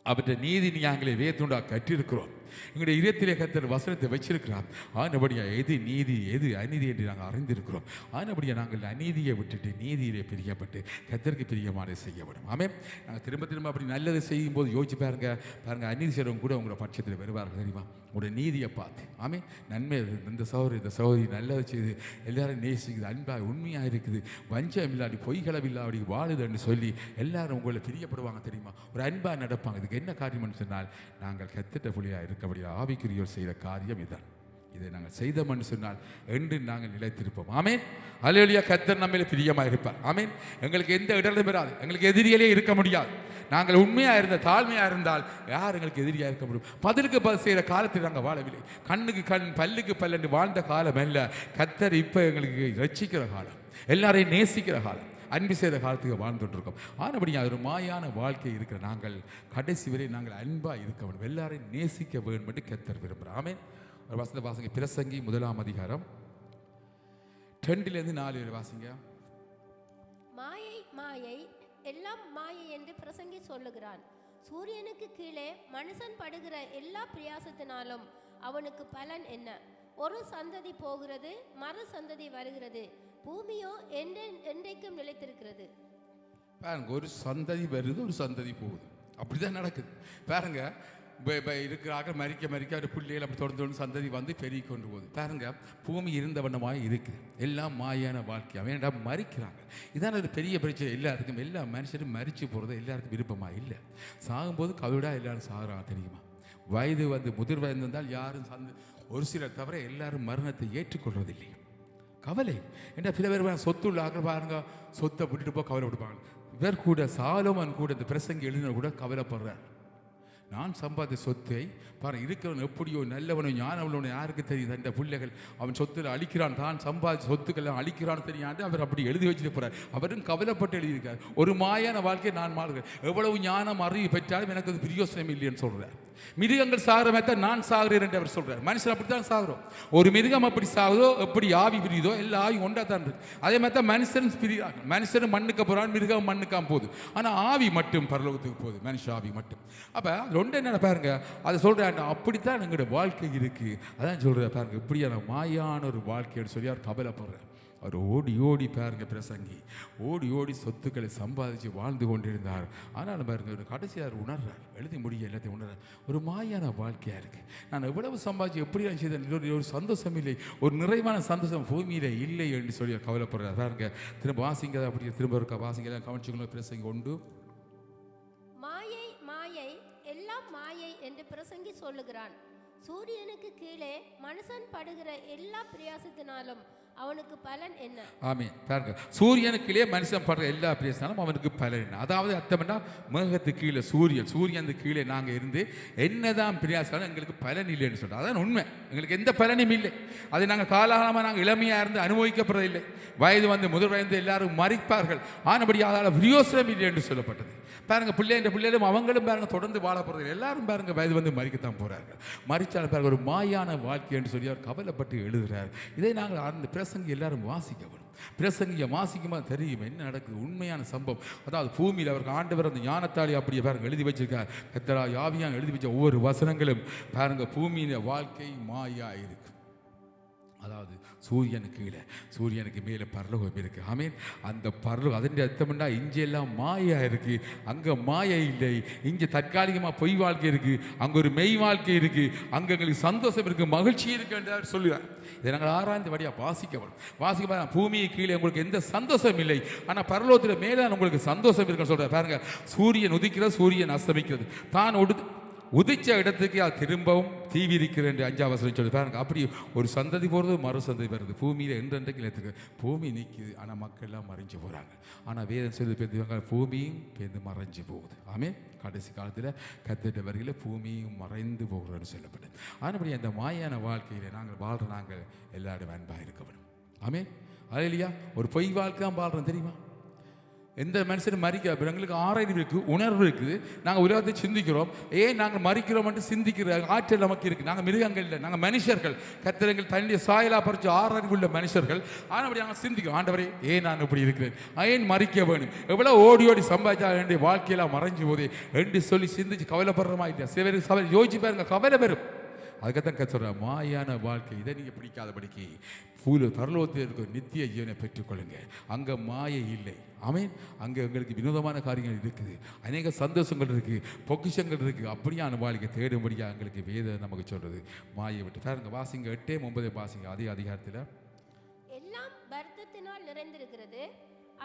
அவற்றை நீதி நியாயங்களை வேத்துண்டாக கற்றிருக்கிறோம். எங்களுடைய இதயத்திலே கர்த்தர் வசனத்தை வச்சிருக்கிறார். ஆனபடியா எது நீதி எது அநீதி என்று நாங்கள் அறிந்திருக்கிறோம். ஆனபடியா நாங்கள் அநீதியை விட்டுட்டு நீதியிலே பிரியப்பட்டு கர்த்தருக்கு பிரியமானதை செய்ய வேண்டும். ஆமே. நாங்கள் திரும்ப திரும்ப அப்படி நல்லது செய்யும் போது யோசிச்சு பாருங்க. அநீதி செய்கிறவங்க கூட உங்களோட பட்சத்தில் வருவார்கள் தெரியுமா? உங்களோட நீதியை பார்த்து. ஆமே. நன்மை இந்த சகோதரி நல்லது செய்து எல்லாரும் நேசிக்குது, அன்பாக உண்மையாக இருக்குது, வஞ்சம் இல்லாடி பொய்களவு இல்லாடி வாழுதுன்னு சொல்லி எல்லாரும் உங்களை பிரியப்படுவாங்க தெரியுமா? ஒரு அன்பாக நடப்பாங்க. இதுக்கு என்ன காரியம்னு சொன்னால் நாங்கள் கத்திட்ட புள்ளியாக இருக்கபடியா ஆவிக்குரியோர் செய்த காரியம் இதுதான். இதை நாங்கள் செய்தோம்னு சொன்னால் என்று நாங்கள் நிலைத்திருப்போம். ஆமேன். அல்லேலூயா. கர்த்தர் நம்மிலே பிரியமாக இருப்பார். ஆமேன். எங்களுக்கு எந்த இடரும் வராது. எங்களுக்கு எதிரியிலே இருக்க முடியாது. நாங்கள் உண்மையாக இருந்த தாழ்மையாக இருந்தால் யார் எங்களுக்கு எதிரியாக இருக்க முடியும்? பதிலுக்கு பதில் செய்கிற காலத்தில் நாங்கள் வாழவில்லை. கண்ணுக்கு கண் பல்லுக்கு பல் என்று வாழ்ந்த காலம் அல்ல. கர்த்தர் இப்போ எங்களுக்கு ரட்சிக்கிற காலம், எல்லாரையும் நேசிக்கிற காலம், அன்பு செய்த காலத்துக்கு வாழ்ந்துட்டுருக்கோம். ஆனபடி ஒரு மாயான வாழ்க்கை இருக்கிற நாங்கள் கடைசி வரை நாங்கள் அன்பாக இருக்க வேண்டும், எல்லாரையும் நேசிக்க வேண்டும் என்று கர்த்தர் விரும்புகிறோம். ஆமேன். ஒரு வசந்த வாசிங்க. பிரசங்கி 1ஆம் அதிகாரம் 2 4 வாசிங்க. மாயை மாயை எல்லாம் மாயை என்று பிரசங்கி சொல்லுகிறான். சூரியனுக்கு கீழே மனுஷன் படுகிற எல்லா பிரயாசத்தினாலும் அவனுக்கு பலன் என்ன? ஒரு சந்ததி போகிறது, மறு சந்ததி வருகிறது, பூமியோ என்றைக்கும் நிலைத்திருக்கிறது. பாருங்க, ஒரு சந்ததி வருது, ஒரு சந்ததி போகுது, அப்படிதான் நடக்குது. பாருங்க, இருக்கிறார்கள் மறிக்க அவர் பிள்ளைகள் அப்படி தொடர்ந்து சந்ததி வந்து பெருகி கொண்டு போகுது. பாருங்க, பூமி இருந்த வண்ணமாக இருக்குது, எல்லாம் மாயான வாழ்க்கை. அவன் மறிக்கிறாங்க. இதான் ஒரு பெரிய பிரச்சனை எல்லாருக்கும். எல்லா மனுஷரும் மறிச்சு போகிறது எல்லாருக்கும் விருப்பமாக இல்லை. சாகும்போது கவிடா எல்லாரும் சாகுறாங்க தெரியுமா? வயது முதிர் வயது இருந்தால் யாரும் ஒரு சிலர் தவிர எல்லாரும் மரணத்தை ஏற்றுக்கொள்வதில்லை. கவலை என்ன, சில பேர் சொத்து உள்ள ஆக்கள் பாருங்க, சொத்தை விட்டுட்டு போய் கவலைப்படுப்பாங்க. இவர் கூட சாலோமன் கூட இந்த பிரசங்கி எழுதின கூட கவலைப்படுறார். நான் சம்பாதித்த சொத்தை பாருங்க, இருக்கிறவன் எப்படியோ நல்லவனோ ஞானவனோ யாருக்கு தெரியுது? அந்த பிள்ளைகள் அவன் சொத்துல அழிக்கிறான், தான் சம்பாதிச்ச சொத்துக்கெல்லாம் அழிக்கிறான்னு தெரியாது. அவர் அப்படி எழுதி வச்சுட்டு போறார். அவரும் கவலைப்பட்டு எழுதியிருக்கார். ஒரு மாயான வாழ்க்கையை நான் வாழ்கிறேன், எவ்வளவு ஞானம் அறிவு பெற்றாலும் எனக்கு அது பிரியோசனம் இல்லைன்னு சொல்றார். மிருகங்கள் சாகிற மாதிரி நான் சாகுறேன் என்று அவர் சொல்றார். மனுஷன் அப்படித்தான் சாகுறோம். ஒரு மிருகம் அப்படி சாகுதோ, எப்படி ஆவி பிரியுதோ, எல்லா ஆவியும் ஒன்றா தான் இருக்கு. அதே மாதிரி தான் மனுஷன் பிரியாங்க. மனுஷனும் மண்ணுக்கு போறான், மிருகம் மண்ணுக்காம போகுது. ஆனால் ஆவி மட்டும் பரலோகத்துக்கு போகுது, மனுஷ ஆவி மட்டும். அப்போ ரெண்டு என்ன பாருங்க, அதை சொல்றேன், அப்படித்தான் எங்களோட வாழ்க்கை இருக்கு. அதான் சொல்ற பாருங்க, இப்படியான மாயான ஒரு வாழ்க்கைன்னு சொல்லி அவர் கவலைப்படுறார். அவர் ஓடி ஓடி பாருங்க, பிரசங்கி ஓடி ஓடி சொத்துக்களை சம்பாதிச்சு வாழ்ந்து கொண்டிருந்தார். ஆனால் பாருங்க, ஒரு கடைசியார் உணர்றார், எழுதி முடிய எல்லாத்தையும் உணர்றார். ஒரு மாயான வாழ்க்கையா இருக்கு. நான் எவ்வளவு சம்பாதிச்சு எப்படி செய்தேன், ஒரு சந்தோஷம் இல்லை, ஒரு நிறைவான சந்தோஷம் பூமியில இல்லை என்று சொல்லி கவலைப்படுறார். பாருங்க, திரும்ப வாசிங்க, அப்படி திரும்ப இருக்க வாசிங்க, எல்லாம் கவனிச்சுக்கணும். பிரசங்கி உண்டு. மாயை மாயை எல்லாம் மாயை என்று பிரசங்கி சொல்லுகிறான். சூரியனுக்கு கீழே மனுஷன் படுகிற எல்லா பிரயாசத்தினாலும் அவனுக்கு பலன் என்ன? ஆமே, பாருங்க, சூரியனுக்குள்ளே மனுஷன் படுற எல்லா பிரயாசத்தினாலும் அவனுக்கு பலன் என்ன? அதாவது அர்த்தம்னா, மேகத்துக்கு கீழே சூரியனுக்கு கீழே நாங்கள் இருந்து என்னதான் பிரயாசம் எங்களுக்கு பலன் இல்லைன்னு சொல்கிறோம். அதான் உண்மை. எங்களுக்கு எந்த பலனும் இல்லை. அதை நாங்கள் காலகாலமாக நாங்கள் இளமையாக இருந்து அனுபவிக்கப்படுறதில்லை. வயது முதல் வயது எல்லாரும் மறிப்பார்கள், ஆனபடி அதால் பிரயோசனம் இல்லை என்று சொல்லப்பட்டது. பாருங்க, பிள்ளைகளும் அவங்களும் பாருங்க தொடர்ந்து வாழப்படுறது. எல்லாரும் பாருங்க வயது மறிக்கத்தான் போறார்கள். மறிச்சாலும் பாருங்க, ஒரு மாயான வாழ்க்கை என்று சொல்லி அவர் கவலைப்பட்டு எழுதுகிறார். இதை நாங்கள் அந்த பிரசங்கி எல்லாரும் வாசிக்க. பிரசங்கிய வாசிக்குமா தெரியும் என்ன நடக்குது, உண்மையான சம்பவம். அதாவது பூமியில் அவருக்கு ஆண்டவர் அந்த ஞானத்தாலே அப்படியே பாருங்க எழுதி வச்சிருக்கார். கர்த்தரா யாவியான் எழுதி வச்ச ஒவ்வொரு வசனங்களும் பாருங்க, பூமியில வாழ்க்கை மாயா இருக்கு. அதாவது சூரியனுக்கு கீழே சூரியனுக்கு மேலே பரலோகம் இருக்கு. ஆமீன். அந்த பரலோகம் அதன் அர்த்தம்னா இங்கெல்லாம் மாயா இருக்கு, அங்கே மாயை இல்லை. இங்கே தற்காலிகமாக பொய் வாழ்க்கை இருக்கு, அங்கே ஒரு மெய் வாழ்க்கை இருக்கு, அங்கே எங்களுக்கு சந்தோஷம் இருக்கு, மகிழ்ச்சி இருக்கு என்று சொல்லுவார். இதை நாங்கள் ஆராய்ந்து வழியாக வாசிக்க பூமியை கீழே உங்களுக்கு எந்த சந்தோஷம் இல்லை, ஆனால் பரலோகத்தில் மேலே உங்களுக்கு சந்தோஷம் இருக்குன்னு சொல்கிறார். பாருங்க, சூரியன் உதிக்கிறது, சூரியன் அஸ்தமிக்கிறது, தான் உதிச்ச இடத்துக்கு அது திரும்பவும் தீவிரிக்கிற என்று 5ஆம் வசனம் சொல்லி பாருங்க. அப்படி ஒரு சந்ததி போகிறது, மறு சந்ததி வருது. பூமியில் என்றென்றைக்கு நிலைத்துக்கு பூமி நிற்குது, ஆனால் மக்கள் எல்லாம் மறைஞ்சு போகிறாங்க. ஆனால் வேதம் சொல்லி பேருவாங்க, பூமியும் பேருந்து மறைஞ்சு போகுது. ஆமே, கடைசி காலத்தில் கத்திட்ட வரையில் பூமியும் மறைந்து போகிறோன்னு சொல்லப்பட்டது. ஆனபடி அந்த மாயான வாழ்க்கையில் நாங்கள் வாழ்கிற நாங்கள் எல்லாரும் அன்பாக இருக்க வேண்டும். ஆமே, அது இல்லையா? ஒரு பொய் வாழ்க்கை தான் வாழ்கிறோம் தெரியுமா? எந்த மனுஷனும் மறிக்க எங்களுக்கு ஆராய்ச்சி இருக்குது, உணர்வு இருக்குது. நாங்கள் உலகத்தை சிந்திக்கிறோம். ஏன் நாங்கள் மறிக்கிறோம் என்று சிந்திக்கிற ஆற்றல் நமக்கு இருக்குது. நாங்கள் மிருகங்கள் இல்லை, நாங்கள் மனுஷர்கள். கர்த்தர்கள் தன்னுடைய சாயலா பறித்து ஆராய்ச்சி உள்ள மனுஷர்கள். ஆனால் அப்படி நாங்கள் சிந்திக்கிறோம், ஆண்டவரே ஏன் நான் இப்படி இருக்கிறேன், ஏன் மறிக்க வேணும், எவ்வளோ ஓடி ஓடி சம்பாதிச்சா என்னுடைய வாழ்க்கையெல்லாம் மறைஞ்சு போதே என்று சொல்லி சிந்திச்சு கவலைப்படுறமா இல்லையா? சில யோசிச்சு பாருங்க, கவலை வரும். அதுக்கத்தான் சொல்ற மாயான வாழ்க்கை, இதை நீங்கள் பிடிக்காதபடிக்கு பரலோகத்தில் இருக்கிற நித்திய ஜீவனை பெற்றுக்கொள்ளுங்க. அங்கே மாயை இல்லை. ஆமீன். அங்கே எங்களுக்கு வினோதமான காரியங்கள் இருக்குது, அநேக சந்தோஷங்கள் இருக்குது, பொக்கிஷங்கள் இருக்குது. அப்படியான வாழ்க்கை தேடும்படியாக எங்களுக்கு வேதம் நமக்கு சொல்றது. மாயை விட்டு பாருங்க, வாசிங்க 8:9 வாசிங்க. அதே அதிகாரத்தில் எல்லாம் வருத்தத்தினால் நிறைந்திருக்கிறது,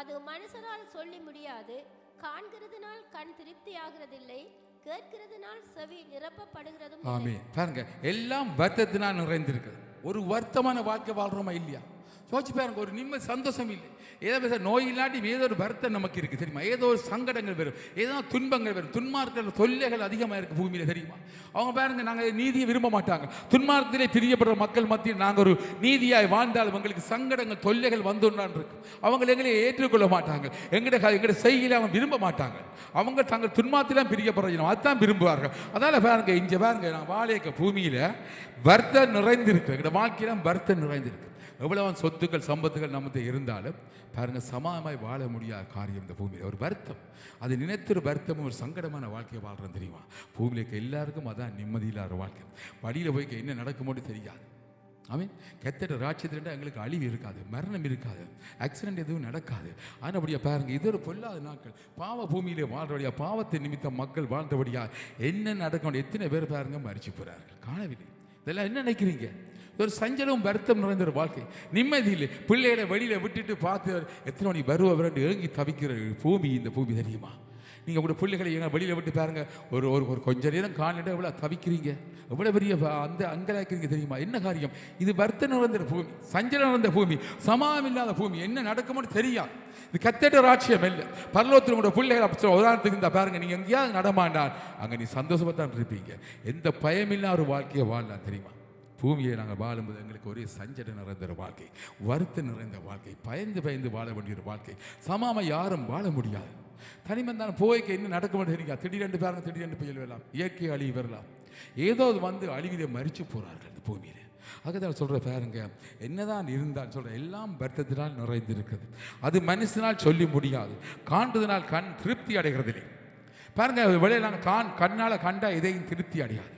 அது மனுஷரால் சொல்லி முடியாது. காண்கிறதுனால் கண் திருப்தி ஆகிறதில்லை, கேட்கிறதுனால் செவி நிரப்பப்படுகிறதும். ஆமென். பாருங்க, எல்லாம் வருத்தத்தினால் நிறைந்திருக்கிறது. ஒரு வருத்தமான வாழ்க்கை வாழ்றோமா இல்லையா? யோசிச்சு பாருங்க, ஒரு நிம்மதி சந்தோஷம் இல்லை. ஏதோ நோய் இல்லாட்டி ஏதோ ஒரு வருத்தம் நமக்கு இருக்குது தெரியுமா? ஏதோ ஒரு சங்கடங்கள் வரும், ஏதோ துன்பங்கள் வரும், துன்மார்க்கள் தொல்லைகள் அதிகமாக இருக்குது பூமியில் தெரியுமா? அவங்க பாருங்க, நாங்கள் நீதியை விரும்ப மாட்டாங்க. துன்மார்க்கத்திலே பிரியப்படுற மக்கள் மத்தியில் நாங்கள் ஒரு நீதியாய் வாழ்ந்தாலும் எங்களுக்கு சங்கடங்கள் தொல்லைகள் வந்துள்ளான் இருக்கு. அவங்க எங்களை ஏற்றுக்கொள்ள மாட்டாங்க, எங்கட செய்கையில் அவங்க விரும்ப மாட்டாங்க. அவங்க தங்கள் துன்மார்க்கத்திலாம் பிரியப்படுற அதுதான் விரும்புவார்கள். அதனால் பாருங்க, இங்கே பாருங்க, நான் வாழைக்க பூமியில் வருத்தம் நிறைந்திருக்கு, எங்களோட வாழ்க்கையெல்லாம் வருத்தம் நிறைந்திருக்கு. எவ்வளவு சொத்துக்கள் சம்பத்துகள் நமக்கு இருந்தாலும் பாருங்க, சமாதானமாய் வாழ முடியாத காரியம் இந்த பூமியில். ஒரு வருத்தம், அது நினைத்திரு வருத்தமும் ஒரு சங்கடமான வாழ்க்கையை வாழ்றோம் தெரியுமா? பூமியில் இருக்க எல்லாருக்கும் அதான் நிம்மதி இல்லாத வாழ்க்கை. வழியில் போய்க்க என்ன நடக்குமோன்னு தெரியாது. அவன் கத்தட ராட்சியத்தில் எங்களுக்கு அழிவு இருக்காது, மரணம் இருக்காது, ஆக்சிடென்ட் எதுவும் நடக்காது. ஆனபடியா பாருங்க, இது ஒரு பொல்லாத நாட்கள். பாவ பூமியிலே வாழ்றபடியா, பாவத்தை நிமித்தம் மக்கள் வாழ்ந்தபடியா என்ன நடக்கணும், எத்தனை பேர் பாருங்க மரிச்சு போறார்கள், காணவில்லை. இதெல்லாம் என்ன நினைக்கிறீங்க? ஒரு சஞ்சலம் வருத்தம் நிறைந்த ஒரு வாழ்க்கை, நிம்மதி இல்லை. பிள்ளைகளை வெளியில விட்டுட்டு பார்த்து எத்தனை மணி வருவ ஏங்கி தவிக்கிற பூமி இந்த பூமி தெரியுமா? நீங்கள் உங்களோட பிள்ளைகளை எங்கே வெளியில் விட்டு பாருங்க, ஒரு ஒரு கொஞ்ச நேரம் காலிட எவ்வளோ தவிக்கிறீங்க, எவ்வளோ பெரிய அந்த அங்கலாக்கிறீங்க தெரியுமா? என்ன காரியம் இது? வருத்தம் நிறைந்த பூமி, சஞ்சலம் நிறைந்த பூமி, சமாதானம் இல்லாத பூமி. என்ன நடக்கும்னு தெரியாது. இது கத்தட்ட ராட்சியம் இல்லை. பரலோகத்தில் உங்களோட பிள்ளைகள் உதாரணத்துக்கு இருந்தால் பாருங்க, நீங்கள் எங்கேயாவது நடமாண்டால் அங்கே நீ சந்தோஷமாக தான் இருப்பீங்க. எந்த பயமில்லா ஒரு வாழ்க்கையை வாழலாம் தெரியுமா? பூமியை நாங்கள் வாழும்போது எங்களுக்கு ஒரே சஞ்சலம் நிறைந்த ஒரு வாழ்க்கை, வருத்தம் நிறைந்த வாழ்க்கை, பயந்து பயந்து வாழ வேண்டிய ஒரு வாழ்க்கை. சமாமல் யாரும் வாழ முடியாது. தனிமந்தான போய்க்கு என்ன நடக்க மாட்டேங்க. திடீரென்று பாருங்க, திடீரென்று புயல் வரலாம், இயற்கை அழிவு வரலாம், ஏதோ வந்து அழிவிலே மறித்து போகிறார்கள் இந்த பூமியில். அதுதான் சொல்கிற பாருங்க, என்னதான் இருந்தால் சொல்கிற எல்லாம் வருத்தத்தினால் நிறைந்திருக்கிறது. அது மனுஷனால் சொல்லி முடியாது. காண்றதுனால் கண் திருப்தி அடைகிறதில்லை. பாருங்க, வெளியே நாங்கள் கண்ணால் கண்டா இதையும் திருப்தி அடையாது.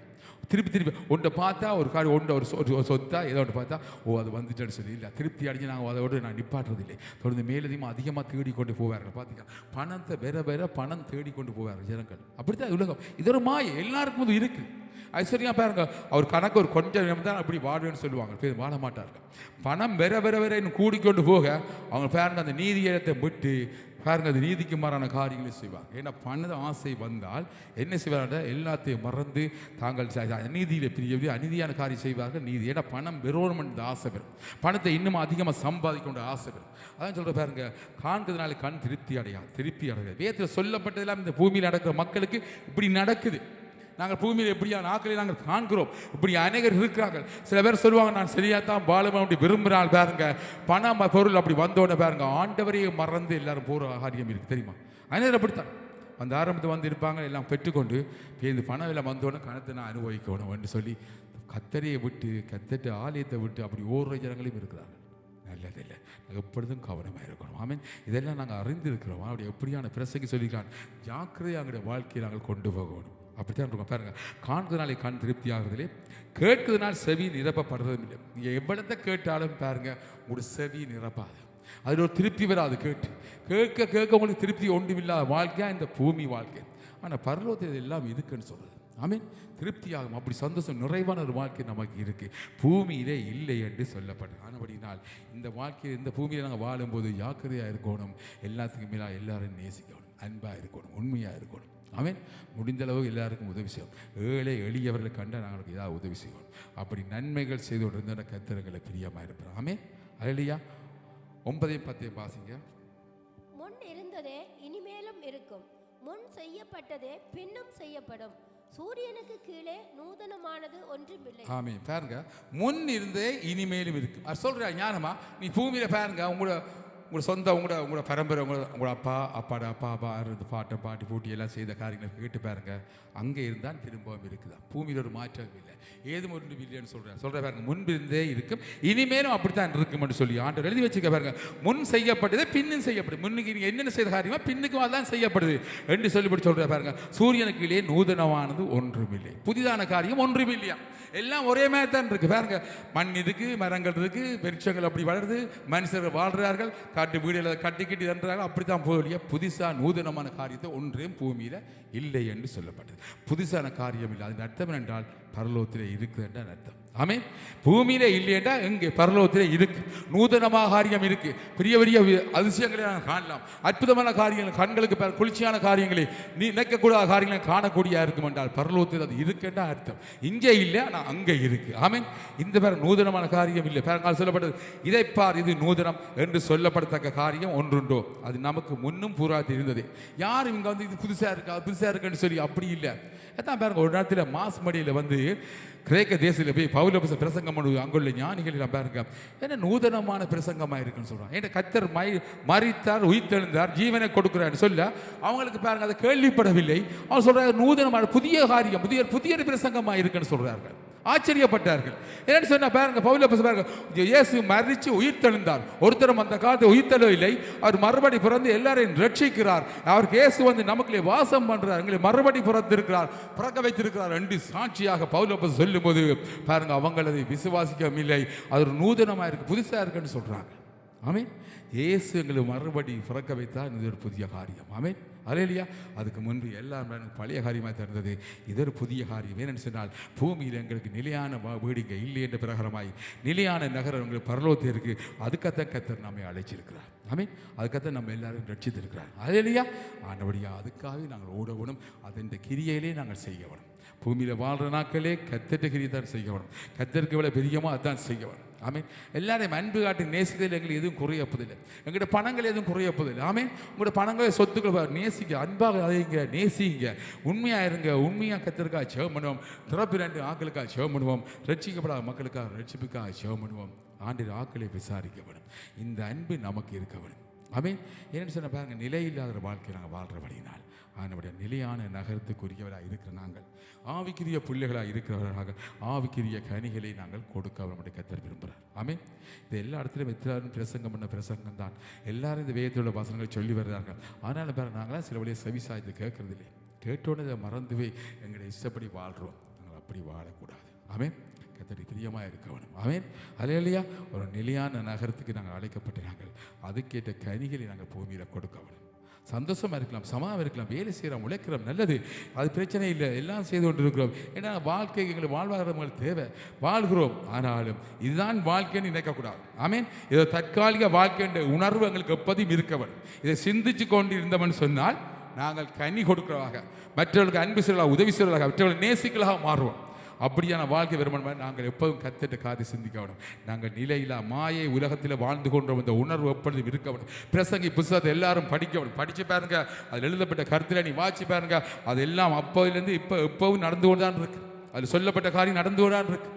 திருப்பி ஒன்றை பார்த்தா ஒரு காரி ஒன்றை ஒரு சொத்தா ஏதோ ஒன்று பார்த்தா அது வந்துட்டேன்னு சொல்லி இல்லை, திருப்தி அடைஞ்சு நாங்கள் அதோடு நான் நிப்பாட்டுறதில்லை. தொடர்ந்து மேலதிகமாக அதிகமாக தேடி கொண்டு போவார்கள். பார்த்தீங்கன்னா பணத்தை வேற பணம் தேடி கொண்டு போவார்கள் ஜனங்கள். அப்படித்தான் உலகம். இது ஒரு மாயை, எல்லாருக்கும் இது இருக்குது. ஐஸ்வர்யா பாருங்க, அவர் கணக்கு ஒரு கொஞ்சம் தான் அப்படி வாடுவேன்னு சொல்லுவாங்க, பேர் வாழ மாட்டார்கள். பணம் வேற கூடிக்கொண்டு போக அவங்க பாருங்க அந்த நீதியத்தை விட்டு பாருங்க, அது நீதிக்கு மாறான காரியங்களை செய்வார். ஏன்னா பணத ஆசை வந்தால் என்ன செய்வார்? எல்லாத்தையும் மறந்து தாங்கள் அநீதியில் பிரிய அநீதியான காரியம் செய்வார்கள். நீதி, ஏன்னா பணம் வெறும் ஆசை பெறும், பணத்தை இன்னும் அதிகமாக சம்பாதிக்க ஆசை பெறும். அதான் சொல்கிற பாருங்க, காண்கிறதுனால கண் திருப்தி அடையாது. வேதத்தில் சொல்லப்பட்டதெல்லாம் இந்த பூமியில் நடக்கிற மக்களுக்கு இப்படி நடக்குது. நாங்கள் பூமியில் எப்படியான ஆக்களை நாங்கள் காண்கிறோம். இப்படி அநேகர் இருக்கிறார்கள். சில பேர் சொல்லுவாங்க, நான் சரியாக தான் வாழ அப்படி விரும்புகிறாள் பாருங்க, பணம் பொருள் அப்படி வந்தோடனே பாருங்க ஆண்டவரையே மறந்து எல்லாரும் போகிற காரியம் இருக்குது தெரியுமா? அநேகர் அப்படித்தான் அந்த ஆரம்பத்தை வந்து இருப்பாங்க, எல்லாம் பெற்றுக்கொண்டு இந்த பணம் எல்லாம் வந்தோடனே கணத்தை நான் அனுபவிக்கணும் என்று சொல்லி கத்தரையை விட்டு கத்தட்டு ஆலயத்தை விட்டு அப்படி ஓடுற ஜனங்களையும் இருக்கிறார்கள். நல்லதில்லை. நாங்கள் எப்பொழுதும் கவனமாக இருக்கணும். ஆமீன். இதெல்லாம் நாங்கள் அறிந்திருக்கிறோம். அப்படி எப்படியான பிரசங்கி சொல்லிக்கிறான், ஜாக்கிரதையாக எங்களுடைய வாழ்க்கையை நாங்கள் கொண்டு போகணும். அப்படித்தான் இருக்கும். பாருங்க, காண்கிறதுனாலே கண் திருப்தி ஆகுறதில்லை, கேட்கிறதுனால் செவி நிரப்பப்படுறதும் இல்லை. நீங்கள் எவ்வளத்தை கேட்டாலும் பாருங்க உங்களுடைய செவி நிரப்பாது, அதில் ஒரு திருப்தி வராது. கேட்க உங்களுக்கு திருப்தி ஒன்றுமில்லாத வாழ்க்கையாக இந்த பூமி வாழ்க்கை. ஆனால் பரலோகத்தில் எல்லாம் இருக்குன்னு சொல்கிறது. ஆமீன். திருப்தியாகும். அப்படி சந்தோஷம் நிறைவான ஒரு வாழ்க்கை நமக்கு இருக்குது, பூமியிலே இல்லை என்று சொல்லப்படுது. ஆனபடினால் இந்த வாழ்க்கையை இந்த பூமியில் நாங்கள் வாழும்போது ஜாக்கிரதையாக இருக்கணும், எல்லாத்துக்கும் மேலே எல்லாரும் நேசிக்கணும், அன்பாக இருக்கணும், உண்மையாக இருக்கணும். ஆமீன். முடிந்தளவு எல்லாருக்கும் உதவி செய்யணும். ஏழை எளியவர்களை கண்டால் நாங்களுக்கு ஏதாவது உதவி செய்யணும். அப்படி நன்மைகள் செய்து கொண்டிருந்த கர்த்தர்களை பிரியமாக இருப்போம். ஆமீன். அல்லேலூயா. 9:10 வாசிங்க. முன் இருந்ததே இனிமேலும் இருக்கும், முன் செய்யப்பட்டதே பின்னும் செய்யப்படும், சூரியனுக்கு கீழே நூதனமானது ஒன்றுமில்லை. ஆமீன். பாருங்க, முன் இருந்தே இனிமேலும் இருக்கு. அது சொல்ற ஞானமா? நீ பூமியில பாருங்க, உங்களோட சொந்த உங்களோட பரம்பரை, உங்களோட அப்பாவோட அப்பா இருந்து பாட்டி பூட்டி எல்லாம் செய்த காரியங்களை கேட்டு பாருங்க, அங்கே இருந்தால் திரும்பவும் இருக்குதா. பூமியில் ஒரு மாற்றம் இல்லை, ஏதும் ஒன்று இல்லைன்னு சொல்ற பாருங்க, முன்பு இருந்தே இருக்கும் இனிமேலும் அப்படித்தான் இருக்கும்னு சொல்லி ஆண்டவர் எழுதி வச்சுக்க பாருங்க. முன் செய்யப்பட்டது பின்னும் செய்யப்படுது. முன்னுக்கு நீங்க என்னென்ன செய்த காரியமா பின்னுக்கும் அதான் செய்யப்படுது என்று சொல்லிப்படி சொல்ற பாருங்க. சூரியனுக்கு இல்லையே நூதனமானது ஒன்றுமில்லை, புதிதான காரியம் ஒன்றுமில்லையா. எல்லாம் ஒரே மாதிரி தான் இருக்கு பாருங்க. மண் இருக்கு, மரங்கள் இருக்கு, விருட்சங்கள் அப்படி வளருது, மனுஷர்கள் வாழ்றார்கள், காட்டு வீடுகளை கட்டி தன்றார்கள். அப்படித்தான் போகலையா. புதுசாக நூதனமான காரியத்தை ஒன்றையும் பூமியில இல்லை என்று சொல்லப்பட்டது. புதுசான காரியம் இல்லை. அதன் அர்த்தம் என்றால் பரலோகத்திலே இருக்குது என்ற அர்த்தம். ஆமீன். பூமியிலே இல்லையென்றா எங்கே? பரலோகத்திலே இருக்கு. நூதனமாக காரியம் இருக்கு, பெரிய பெரிய அதிசயங்களை நாங்கள் காணலாம், அற்புதமான காரியங்கள், கண்களுக்கு குளிர்ச்சியான காரியங்களை, நீ நினைக்கக்கூடாத காரியங்களை காணக்கூடிய இருக்கும் என்றால் பரலோகத்தில் அது இருக்குன்ற அர்த்தம். இங்கே இல்லை, ஆனால் அங்கே இருக்கு. ஆமீன். இந்த பேர் நூதனமான காரியம் இல்லை. பேரங்கால் சொல்லப்பட்டது, இதை பார் இது நூதனம் என்று சொல்லப்படத்தக்க காரியம் ஒன்றுண்டோ, அது நமக்கு முன்னும் பூராத்தி இருந்தது. யாரும் இங்கே வந்து இது புதுசாக இருக்கா புதுசாக இருக்குன்னு சொல்லி அப்படி இல்லை. அதான் பாருங்க, ஒரு நேரத்தில் மாஸ் மடியில் வந்து கிரேக்க தேசத்தில் போய் பவுல பிரசங்கம் பண்ணுவது, அங்குள்ள ஞானிகள் எல்லாம் பாருங்க என்ன நூதனமான பிரசங்கமாக இருக்குன்னு சொல்கிறாங்க. ஏன்னா கர்த்தர் மரித்தார், உயிர்த்தெழுந்தார், ஜீவனை கொடுக்குறான்னு சொல்ல அவங்களுக்கு பாருங்க அதை கேள்விப்படவில்லை. அவங்க சொல்கிறாங்க நூதனமான புதிய காரியம், புதிய பிரசங்கமாக இருக்குன்னு சொல்கிறார்கள். ஆச்சரியப்பட்டார்கள். என்னன்னு சொன்னா பாருங்க, பவுல் அப்போஸ்தலன் பாருங்க, இயேசு மரித்து உயிர் தெழுந்தார். ஒருத்தரும் அந்த காலத்தில் உயிர் தெழவில்லை. அவர் மறுபடி பிறந்து எல்லாரையும் ரட்சிக்கிறார். அவருக்கு இயேசு வந்து நமக்குள்ளே வாசம் பண்றார், எங்களை மறுபடி பிறந்திருக்கிறார், பிறக்க வைத்திருக்கிறார் என்று சாட்சியாக பவுல் அப்போஸ்தலன் சொல்லும்போது பாருங்க, அவங்க அதை விசுவாசிக்கவில்லை. அது ஒரு நூதனமா இருக்கு, புதுசா இருக்குன்னு சொல்றாங்க. ஆமென். இயேசு எங்களை மறுபடி பிறக்க வைத்தார். இது ஒரு புதிய காரியம். ஆமென். அல்லேலூயா. அதுக்கு முன்பு எல்லாம் எனக்கு பழைய காரியமாக தெரிந்தது. இது ஒரு புதிய காரியம். ஏனென்று சொன்னால், பூமியில் எங்களுக்கு நிலையான வீடு இங்கே இல்லை என்ற பிரகாரமாய் நிலையான நகரம் எங்களுக்கு பரலோகத்தில் இருக்கு. அதுக்கத்தான் கர்த்தர் நம்மை அழைச்சிருக்கிறார். ஆமென். அதுக்கத்தான் நம்ம எல்லாரும் ரட்சித்திருக்கிறார். அல்லேலூயா. ஆண்டபடியா அதுக்காகவே நாங்கள் ஓடணும். அது இந்த கிரியையிலே நாங்கள் செய்யணும். பூமியில் வாழ்கிற நாட்களே கர்த்தருடைய கிரியை தான் செய்யணும். கர்த்தருக்கு எவ்வளோ பிரியமோ அதான் செய்யணும். ஆமென். எல்லாரையும் அன்பு காட்டி நேசிக்கிறதுல எங்களுக்கு எதுவும் குறையப்பதில்லை. எங்கள்கிட்ட பணங்கள் எதுவும் குறையப்பதில்லை. ஆமென். உங்களோட பணங்களை சொத்துக்கள் நேசிக்க, அன்பாக அதைங்க நேசிங்க, உண்மையாக இருங்க. உண்மையாக கர்த்தருக்காக ஜெபம் பண்ணுவோம். திறப்பு 2 ஆக்களுக்காக ஜெபம் பண்ணுவோம். ரட்சிக்கப்படாத மக்களுக்காக ரட்சிப்புக்காக ஜெபம் பண்ணுவோம். ஆண்டவர் ஆக்களை விசாரிக்கப்படும். இந்த அன்பு நமக்கு இருக்க வேணும். ஆமென். ஏன்னு சொன்ன பாருங்க, நிலை இல்லாத வாழ்க்கை நாங்கள் வாழ்கிறபடினால் நம்முடைய நிலையான நகரத்துக்குரியவராக இருக்கிற நாங்கள், ஆவிக்குரிய பிள்ளைகளாக இருக்கிறவர்களாக ஆவிக்குரிய கனிகளை நாங்கள் கொடுக்க நம்முடைய கர்த்தர் விரும்புகிறார். ஆமென். இது எல்லா இடத்துலையும் எல்லாரும் பிரசங்கம் பண்ண பிரசங்கம் தான். எல்லாரும் இந்த வேதத்தில் உள்ள வசனங்களை சொல்லி வருகிறார்கள். ஆனாலும் பாருங்க, நாங்களாம் சில வழியை செவிசாய்த்து கேட்கறதில்லை. கேட்டோன்னு அதை மறந்துவே எங்களை இஷ்டப்படி வாழ்கிறோம். நாங்கள் அப்படி வாழக்கூடாது. ஆமென். கர்த்தருக்கு பிரியமாக இருக்க வேணும். ஆமென். அல்லேலூயா. ஒரு நிலையான நகரத்துக்கு நாங்கள் அழைக்கப்பட்ட நாங்கள் அதுக்கேற்ற கனிகளை நாங்கள் பூமியில் கொடுக்க வேணும். சந்தோஷமாக இருக்கலாம், சமாதானம் இருக்கலாம், வேலை செய்கிறோம், உழைக்கிறோம், நல்லது, அது பிரச்சனை இல்லை, எல்லாம் செய்து கொண்டு இருக்கிறோம். ஏன்னா வாழ்க்கை எங்களுக்கு வாழ்வாதாரங்கள் தேவை, வாழ்கிறோம். ஆனாலும் இதுதான் வாழ்க்கைன்னு நினைக்கக்கூடாது. ஆமென். இதை தற்காலிக வாழ்க்கை என்ற உணர்வு எங்களுக்கு எப்போதும் இருக்கவன். இதை சிந்திச்சு கொண்டு இருந்தவன் சொன்னால் நாங்கள் கனி கொடுக்கிறவராக, மற்றவர்களுக்கு அன்பு செய்வதாக, உதவி செய்வதாக, மற்றவர்கள் நேசிக்கலாக மாறுவோம். அப்படியான வாழ்க்கை வருமானம் நாங்கள் எப்போதும் கத்திட்ட காது சிந்திக்க வேணும். நாங்கள் நிலையில்லா மாயை உலகத்தில் வாழ்ந்து கொண்ட அந்த உணர்வு எப்பொழுதும் இருக்க வேணும். பிரசங்கி புத்தகத்தை எல்லாரும் படிக்க வேணும். படித்து பாருங்க, அதில் எழுதப்பட்ட கருத்தில் நீ வாசி பாருங்க. அதெல்லாம் அப்போதிலேருந்து எப்பவும் நடந்து கொண்டு தான் இருக்கு. அதில் சொல்லப்பட்ட காரியம் நடந்து கொண்டு தான் இருக்கு.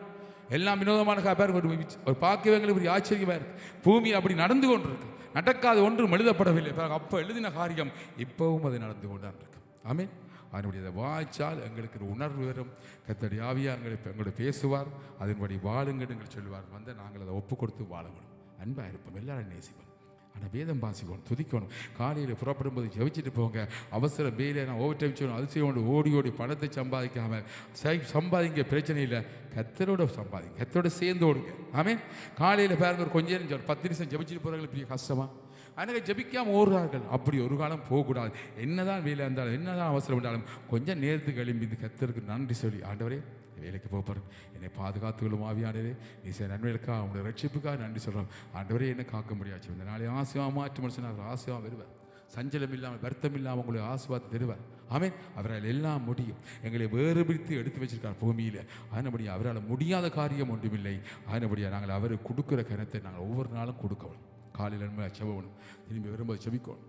எல்லாம் வினோதமான பாருங்க, ஒரு பார்க்கவங்களுக்கு ஒரு ஆச்சரியமாக இருக்கு. பூமி அப்படி நடந்து கொண்டு இருக்கு. நடக்காத ஒன்றும் எழுதப்படவில்லை. அப்போ எழுதின காரியம் இப்பவும் அது நடந்து கொண்டு தான் இருக்கு. ஆமென். அதனுடைய வாய்ச்சால் எங்களுக்கு ஒரு உணர்வு வரும். கர்த்தருடைய ஆவியார் எங்களோட பேசுவார். அதன்படி வாழுங்கள் எங்கள் சொல்லுவார். நாங்கள் அதை ஒப்பு கொடுத்து வாழணும். அன்பாக இருப்போம், எல்லாரும் நேசிப்போம். ஆனால் வேதம் வாசிக்கணும், துதிக்கணும். காலையில் புறப்படும்போது ஜெபிச்சுட்டு போங்க. அவசர வேலையை நான் ஓவர் டைம் செய்யணும், அது செய்யணும், ஓடி பணத்தை சம்பாதிக்காமல் சம்பாதிங்க, பிரச்சனை இல்லை. கர்த்தரோட சம்பாதிங்க, கர்த்தரோட சேர்ந்து ஓடுங்க. ஆமென். காலையில் பாருங்க, ஒரு கொஞ்சம் நேரம் 10 நிமிஷம் ஜெபிச்சுட்டு போகிறாங்க, பெரிய கஷ்டமா? அதனால ஜெபிக்காமல் ஓடுறார்கள். அப்படி ஒரு காலம் போகக்கூடாது. என்னதான் வேலை இருந்தாலும், என்னதான் அவசரம் இருந்தாலும் கொஞ்சம் நேரத்துக்கு எழும்பி இந்த கர்த்தருக்கு நன்றி சொல்லி, ஆண்டவரே வேலைக்கு போகிறேன், என்னை பாதுகாத்துக்கொள்ளும் ஆவியானவரே, நீ செய்ய நன்மைகளுக்காக அவங்களுடைய ரட்சிப்புக்காக நன்றி சொல்கிறோம். ஆண்டவரே என்னை காக்க முடியாச்சு. இந்த நாளை ஆசையாக மாற்றி சொன்னால் ஆசையாக வருவார். சஞ்சலம் இல்லாமல், வருத்தம் இல்லாமல் உங்களுடைய ஆசீர்வாதத்தை தருவார். ஆமென். அவரால் எல்லாம் முடியும். எங்களை வேறுபிடித்து எடுத்து வச்சிருக்கார் பூமியில். அதனபடியாக அவரால் முடியாத காரியம் ஒன்றுமில்லை. அதனபடியாக நாங்கள் அவர் கொடுக்குற கருத்தை நாங்கள் ஒவ்வொரு நாளும் கொடுக்கணும். காலையில் நன்மையாக செவணும், திரும்பி வரும்போது செபிக்கணும்.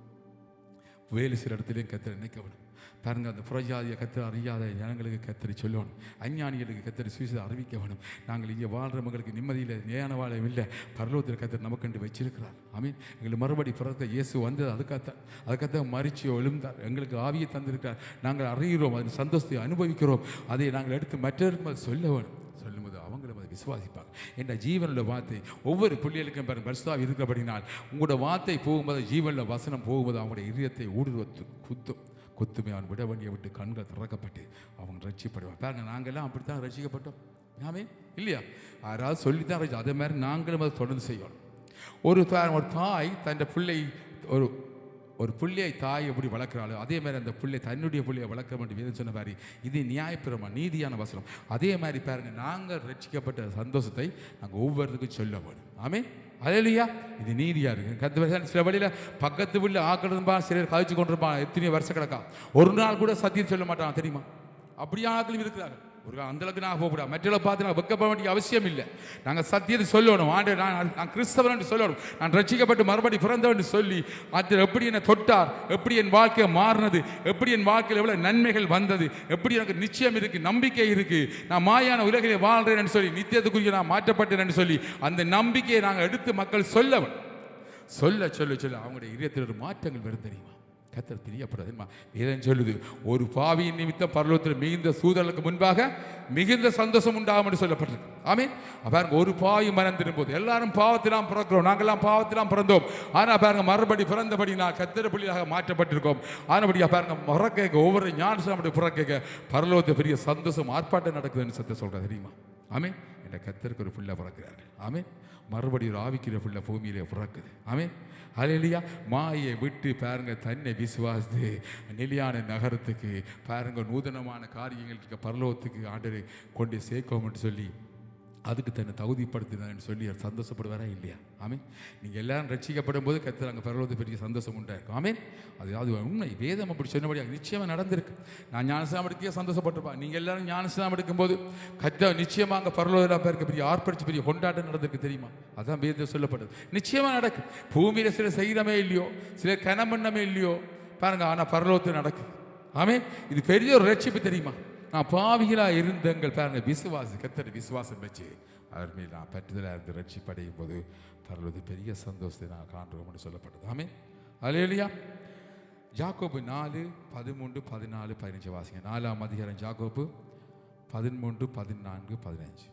வேலை சில இடத்துலையும் கர்த்தரை நினைக்கணும். பாருங்க, அந்த புறஜாதிய கர்த்தரை அறியாத ஜனங்களுக்கு கர்த்தரை சொல்லணும். அஞ்ஞானிகளுக்கு கர்த்தரை சுவிசேஷத்தை அறிவிக்க வேணும். நாங்கள் இங்கே வாழ்கிறவங்களுக்கு நிம்மதியில் நேயான வாழம் இல்லை. பரலோகத்தில் கர்த்தர் நமக்கண்டு வச்சிருக்கிறார். ஆமீன். எங்களுக்கு மறுபடி பிறக்க இயேசு வந்தது அதுக்காகத்தான் மரிச்சு எழுந்தார். எங்களுக்கு ஆவியை தந்திருக்கிறார். நாங்கள் அறிகிறோம், அதன் சந்தோஷத்தை அனுபவிக்கிறோம். அதை நாங்கள் எடுத்து மற்றவருக்கும் அதை சொல்ல வேணும். சொல்லும்போது அவங்களும் அதை விசுவாசிப்பாங்க. என்ற ஜீவனில் வார்த்தை ஒவ்வொரு பிள்ளைகளுக்கும் பரிசுத்தம் இருக்கிறபடினால் உங்களோட வார்த்தை போகும்போது, ஜீவனில் வசனம் போகும்போது அவங்களுடைய இதயத்தை ஊடுருவத்து குத்துமே அவன் விட வண்டியை விட்டு கண்கள் திறக்கப்பட்டு அவங்க ரட்சிப்படுவாங்க. பாருங்க, நாங்கள்லாம் அப்படித்தான் ரட்சிக்கப்பட்டோம். ஆமே இல்லையா? யாராவது சொல்லித்தான் ரட்சி. அதே மாதிரி நாங்களும் அதை தொடர்ந்து செய்யணும். ஒரு தாய் தன் பிள்ளை ஒரு பிள்ளையை தாய் எப்படி வளர்க்குறாளோ அதே மாதிரி அந்த பிள்ளை தன்னுடைய பிள்ளையை வளர்க்க வேண்டிய வேதம் சொன்ன மாதிரி இது நியாயப்பிரமா நீதியான வசனம். அதே மாதிரி பாருங்க, நாங்கள் ரட்சிக்கப்பட்ட சந்தோஷத்தை நாங்கள் ஒவ்வொருத்துக்கும் சொல்ல வேணும். ஆமே அல்லேலூயா. இது நீதியா இருக்கு. கத்த சில வழியில் பக்கத்து வீட்டில் ஆக்கிருப்பா, சிலர் கழிச்சு கொண்டிருப்பான் எத்தனையோ வருஷ கிடக்கா. ஒரு நாள் கூட சத்தியம் சொல்ல மாட்டான் தெரியுமா? அப்படியே ஆக்களும் இருக்கிறாங்க. ஒரு அந்தளவுக்கு நாங்கள் போகக்கூடாது. மற்றவர்களை பார்த்து நாங்கள் வெக்கப்பட வேண்டிய அவசியம் இல்லை. நாங்கள் சத்தியத்தை சொல்லணும். ஆண்டு நான் கிறிஸ்தவன் என்று சொல்லணும். நான் ரட்சிக்கப்பட்டு மறுபடி பிறந்தவன் என்று சொல்லி அதில் எப்படி என்னை தொட்டார், எப்படி என் வாழ்க்கையை மாறினது, எப்படி என் வாழ்க்கையில் எவ்வளோ நன்மைகள் வந்தது, எப்படி எனக்கு நிச்சயம் இருக்குது, நம்பிக்கை இருக்குது, நான் மாயான உலகிலே வாழ்கிறேன் என்று சொல்லி நித்தியத்துக்குரிய நான் மாற்றப்பட்டேன் என்று சொல்லி அந்த நம்பிக்கையை நாங்கள் எடுத்து மக்கள் சொல்ல சொல்ல சொல்ல சொல்ல அவங்களுடைய இதயத்தில் ஒரு மாற்றங்கள் வரும் தெரியுமா? கர்த்தர் பிரியப்படுறது. வேதம் சொல்லுது, ஒரு பாவியின் நிமித்தம் பரலோகத்தில் மிகுந்த சூதலுக்கு முன்பாக மிகுந்த சந்தோஷம் உண்டாகும் என்று சொல்லப்பட்டிருக்கு. ஆமீன். பாருங்க, ஒரு பாவி மனம் திரும்பும் போது, எல்லாரும் பாவத்திலாம் பிறக்கிறோம், நாங்கள்லாம் பாவத்திலாம் பிறந்தோம். ஆனால் பாருங்க, மறுபடி பிறந்தபடி நான் கர்த்தர் பிள்ளையாக மாற்றப்பட்டிருக்கோம். ஆனபடியா பாருங்க, பிறக்க ஒவ்வொரு ஞானசாமி பிறக்க பரலோகத்தை பெரிய சந்தோஷம் ஆர்ப்பாட்டம் நடக்குதுன்னு சத்த சொல்கிறேன் தெரியுமா? ஆமீன். என்ற கர்த்தருக்கு ஒரு பிள்ளை பிறக்கிறார்கள். ஆமீன். மறுபடி ஒரு ஆவிக்கிற பிள்ளை பூமியிலே பிறக்குது. ஆமீன். அல்லேலூயா. மாயை விட்டு பாருங்க, தன்னை விசுவாசித்து நிலையான நகரத்துக்கு பாருங்க, நூதனமான காரியங்களுக்கு பரலோகத்துக்கு ஆண்டரை கொண்டு சேர்க்கோம்னு சொல்லி அதுக்கு தன்னை தகுதிப்படுத்தினான்னு சொல்லி அவர் சந்தோஷப்படுவாரா இல்லையா? ஆமீன். நீங்கள் எல்லாரும் ரட்சிக்கப்படும் போது கர்த்தர் அங்கே பரலோகத்தை பெரிய சந்தோஷம் உண்டாயிருக்கும். ஆமீன். அது உண்மை. வேதம் அப்படி சொன்னபடியாக நிச்சயமாக நடந்திருக்கு. நான் ஞானஸ்நானம் எடுக்க சந்தோஷப்பட்டிருப்பேன். நீங்கள் எல்லாரும் ஞானஸ்நானம் எடுக்கும்போது கர்த்தர் நிச்சயமாக அங்கே பரலோகத்தில் பேருக்கு பெரிய ஆர்ப்பரிச்சு பெரிய கொண்டாட்டம் நடந்திருக்கு தெரியுமா? அதான் வேதம் சொல்லப்பட்டது. நிச்சயமாக நடக்கும். பூமியில் சில செய்கிறமே இல்லையோ, சில கனமண்ணமே இல்லையோ பாருங்க, ஆனால் பரலோகத்தில் நடக்கும். ஆமீன். இது பெரிய ஒரு ரட்சிப்பு தெரியுமா? நான் பாவிகளாக இருந்தங்கள் பாருங்க, விசுவாசி கர்த்தர் விசுவாசம் வச்சு அவர் மேல் நான் பற்றுதலாக இருந்து ரட்சிப்படையும் போது பரலோகத்து பெரிய சந்தோஷத்தை நான் காண்றோம்னு சொல்லப்பட்டது. ஆமீன். அல்லேலூயா. யாக்கோபு 4:13-14-15 வாசிங்க. 4ஆம் அதிகாரம் யாக்கோபு 13-14-15.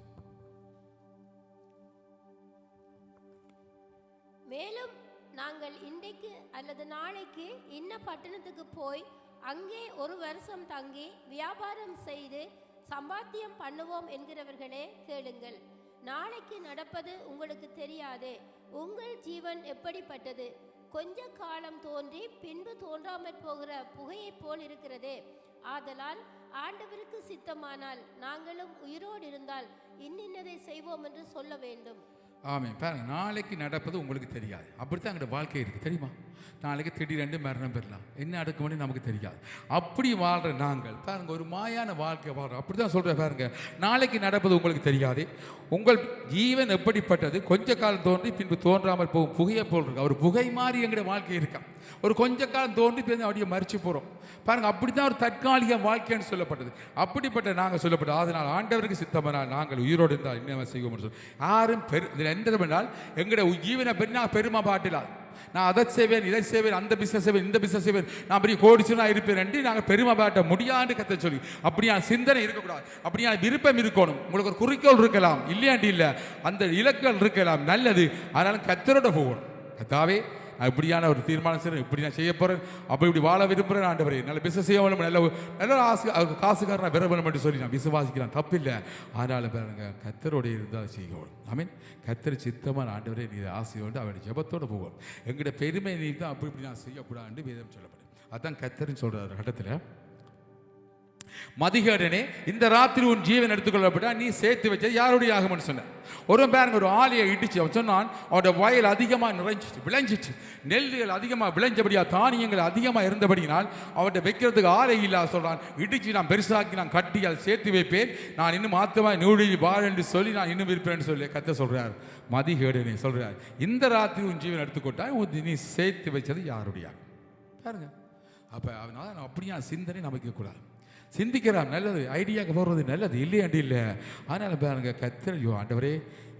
மேலும் நாங்கள் இன்றைக்கு அல்லது நாளைக்கு இன்ன பட்டணத்துக்கு போய் அங்கே ஒரு வருஷம் தங்கி வியாபாரம் செய்து சம்பாத்தியம் பண்ணுவோம் என்கிறவர்களே கேளுங்கள். நாளைக்கு நடப்பது உங்களுக்கு தெரியாதே. உங்கள் ஜீவன் எப்படிப்பட்டது? கொஞ்ச காலம் தோன்றி பின்பு தோன்றாமற் போகிற புகையை போல் இருக்கிறதே. ஆதலால் ஆண்டவருக்கு சித்தமானால் நாங்களும் உயிரோடு இருந்தால் இன்னின்னதை செய்வோம் என்று சொல்ல வேண்டும். ஆமீன். பாருங்க, நாளைக்கு நடப்பது உங்களுக்கு தெரியாது. அப்படித்தான் எங்களோட வாழ்க்கை இருக்குது தெரியுமா? நாளைக்கு திடீரென்று மரணம் பெறலாம், என்ன நடக்கும்னு நமக்கு தெரியாது. அப்படி வாழ்கிற நாங்கள் பாருங்க, ஒரு மாயான வாழ்க்கை வாழ்கிறோம். அப்படி தான் சொல்கிறேன் பாருங்க, நாளைக்கு நடப்பது உங்களுக்கு தெரியாது. உங்கள் ஜீவன் எப்படிப்பட்டது? கொஞ்ச காலம் தோன்றி பின்பு தோன்றாமல் போகும் புகையை போல் இருக்கு. ஒரு புகை மாதிரி எங்களுடைய வாழ்க்கை இருக்கா. ஒரு கொஞ்ச காலம் தோன்றி பிறகு அப்படியே மறிச்சு போகிறோம் பாருங்க. அப்படி தான் ஒரு தற்காலிக வாழ்க்கைன்னு சொல்லப்பட்டது. அப்படிப்பட்ட நாங்கள் சொல்லப்பட்டது. அதனால் ஆண்டவருக்கு சித்தமானால் நாங்கள் உயிரோடு இருந்தால் என்ன செய்வோம் சொல்லி யாரும் இதில் எந்த பண்ணால் எங்களுடைய ஜீவனை பற்றி நான் பெருமை பாட்டிலாது. நான் அதை செய்வேன், இதை செய்வேன், அந்த பிஸ்னஸ் செய்வேன், இந்த பிஸ்னஸ் செய்வேன், நான் பெரிய கோடிச்சுனா இருப்பேன் என்று நாங்கள் பெருமை பாட்ட முடியாது கத்த சொல்லி அப்படியான சிந்தனை இருக்கக்கூடாது. அப்படியான விருப்பம் இருக்கணும். உங்களுக்கு ஒரு குறிக்கோள் இருக்கலாம், இல்லையாண்டி இல்லை, அந்த இலக்குகள் இருக்கலாம், நல்லது. ஆனாலும் கத்தரோட போகணும். கத்தாவே அப்படியான ஒரு தீர்மானம் செய்யணும், இப்படி நான் செய்ய போகிறேன், அப்படி இப்படி வாழ விரும்புகிறேன் ஆண்டவரே, நல்ல பிஸ்னஸ் செய்ய வேணும், நல்ல ஆசை காசுக்காரனாக பெற வேணும் என்று சொல்லி நான் விசுவாசிக்கலாம், தப்பில்லை. ஆனாலும் பாருங்க, கத்தரோடைய இருந்தால் செய்யணும். ஆமீன். கத்தர் சித்தமான ஆண்டவரே நீ ஆசையோடு அவருடைய ஜெபத்தோடு போகணும். எங்களுடைய பெருமை நீ தான் அப்படி இப்படி நான் செய்யக்கூடாது வேதம் சொல்லப்படும். அதான் கத்தர்ன்னு சொல்கிறார் கட்டத்தில். மதிகேடனே, இந்த ராத்திரி உன் ஜீவன் எடுத்துக்கொள்ளப்பட்டா நீ சேர்த்து வச்சது யாருடைய ஆகும்னு சொன்ன. ஒரு பேருங்க ஒரு ஆலையை இடிச்சு அவன் சொன்னான், அவனோட வயல் அதிகமாக நிறைஞ்சிச்சு, விளைஞ்சிச்சு, நெல்லுகள் அதிகமாக விளைஞ்சபடியா, தானியங்கள் அதிகமாக இருந்தபடினால் அவன்கிட்ட வைக்கிறதுக்கு ஆலை இல்லாத சொல்றான். இடிச்சு நான் பெருசாக்கி நான் கட்டி அதை சேர்த்து வைப்பேன், நான் இன்னும் மாத்தமா நூழி வாழ் என்று சொல்லி நான் இன்னும் இருப்பேன்னு சொல்லி கத்த சொல்றார். மதிகேடனே சொல்றார், இந்த ராத்திரி உன் ஜீவன் எடுத்துக்கொட்டா நீ சேர்த்து வச்சது யாருடைய பாருங்க. அப்ப அதனால அப்படியா சிந்தனை நமக்கு கூடாது. சிந்திக்கிறான், நல்லது, ஐடியாவுக்கு போடுறது நல்லது, இல்லையாண்டி இல்லை. அதனால் பாருங்க, கத்தரையோ ஆண்டவரே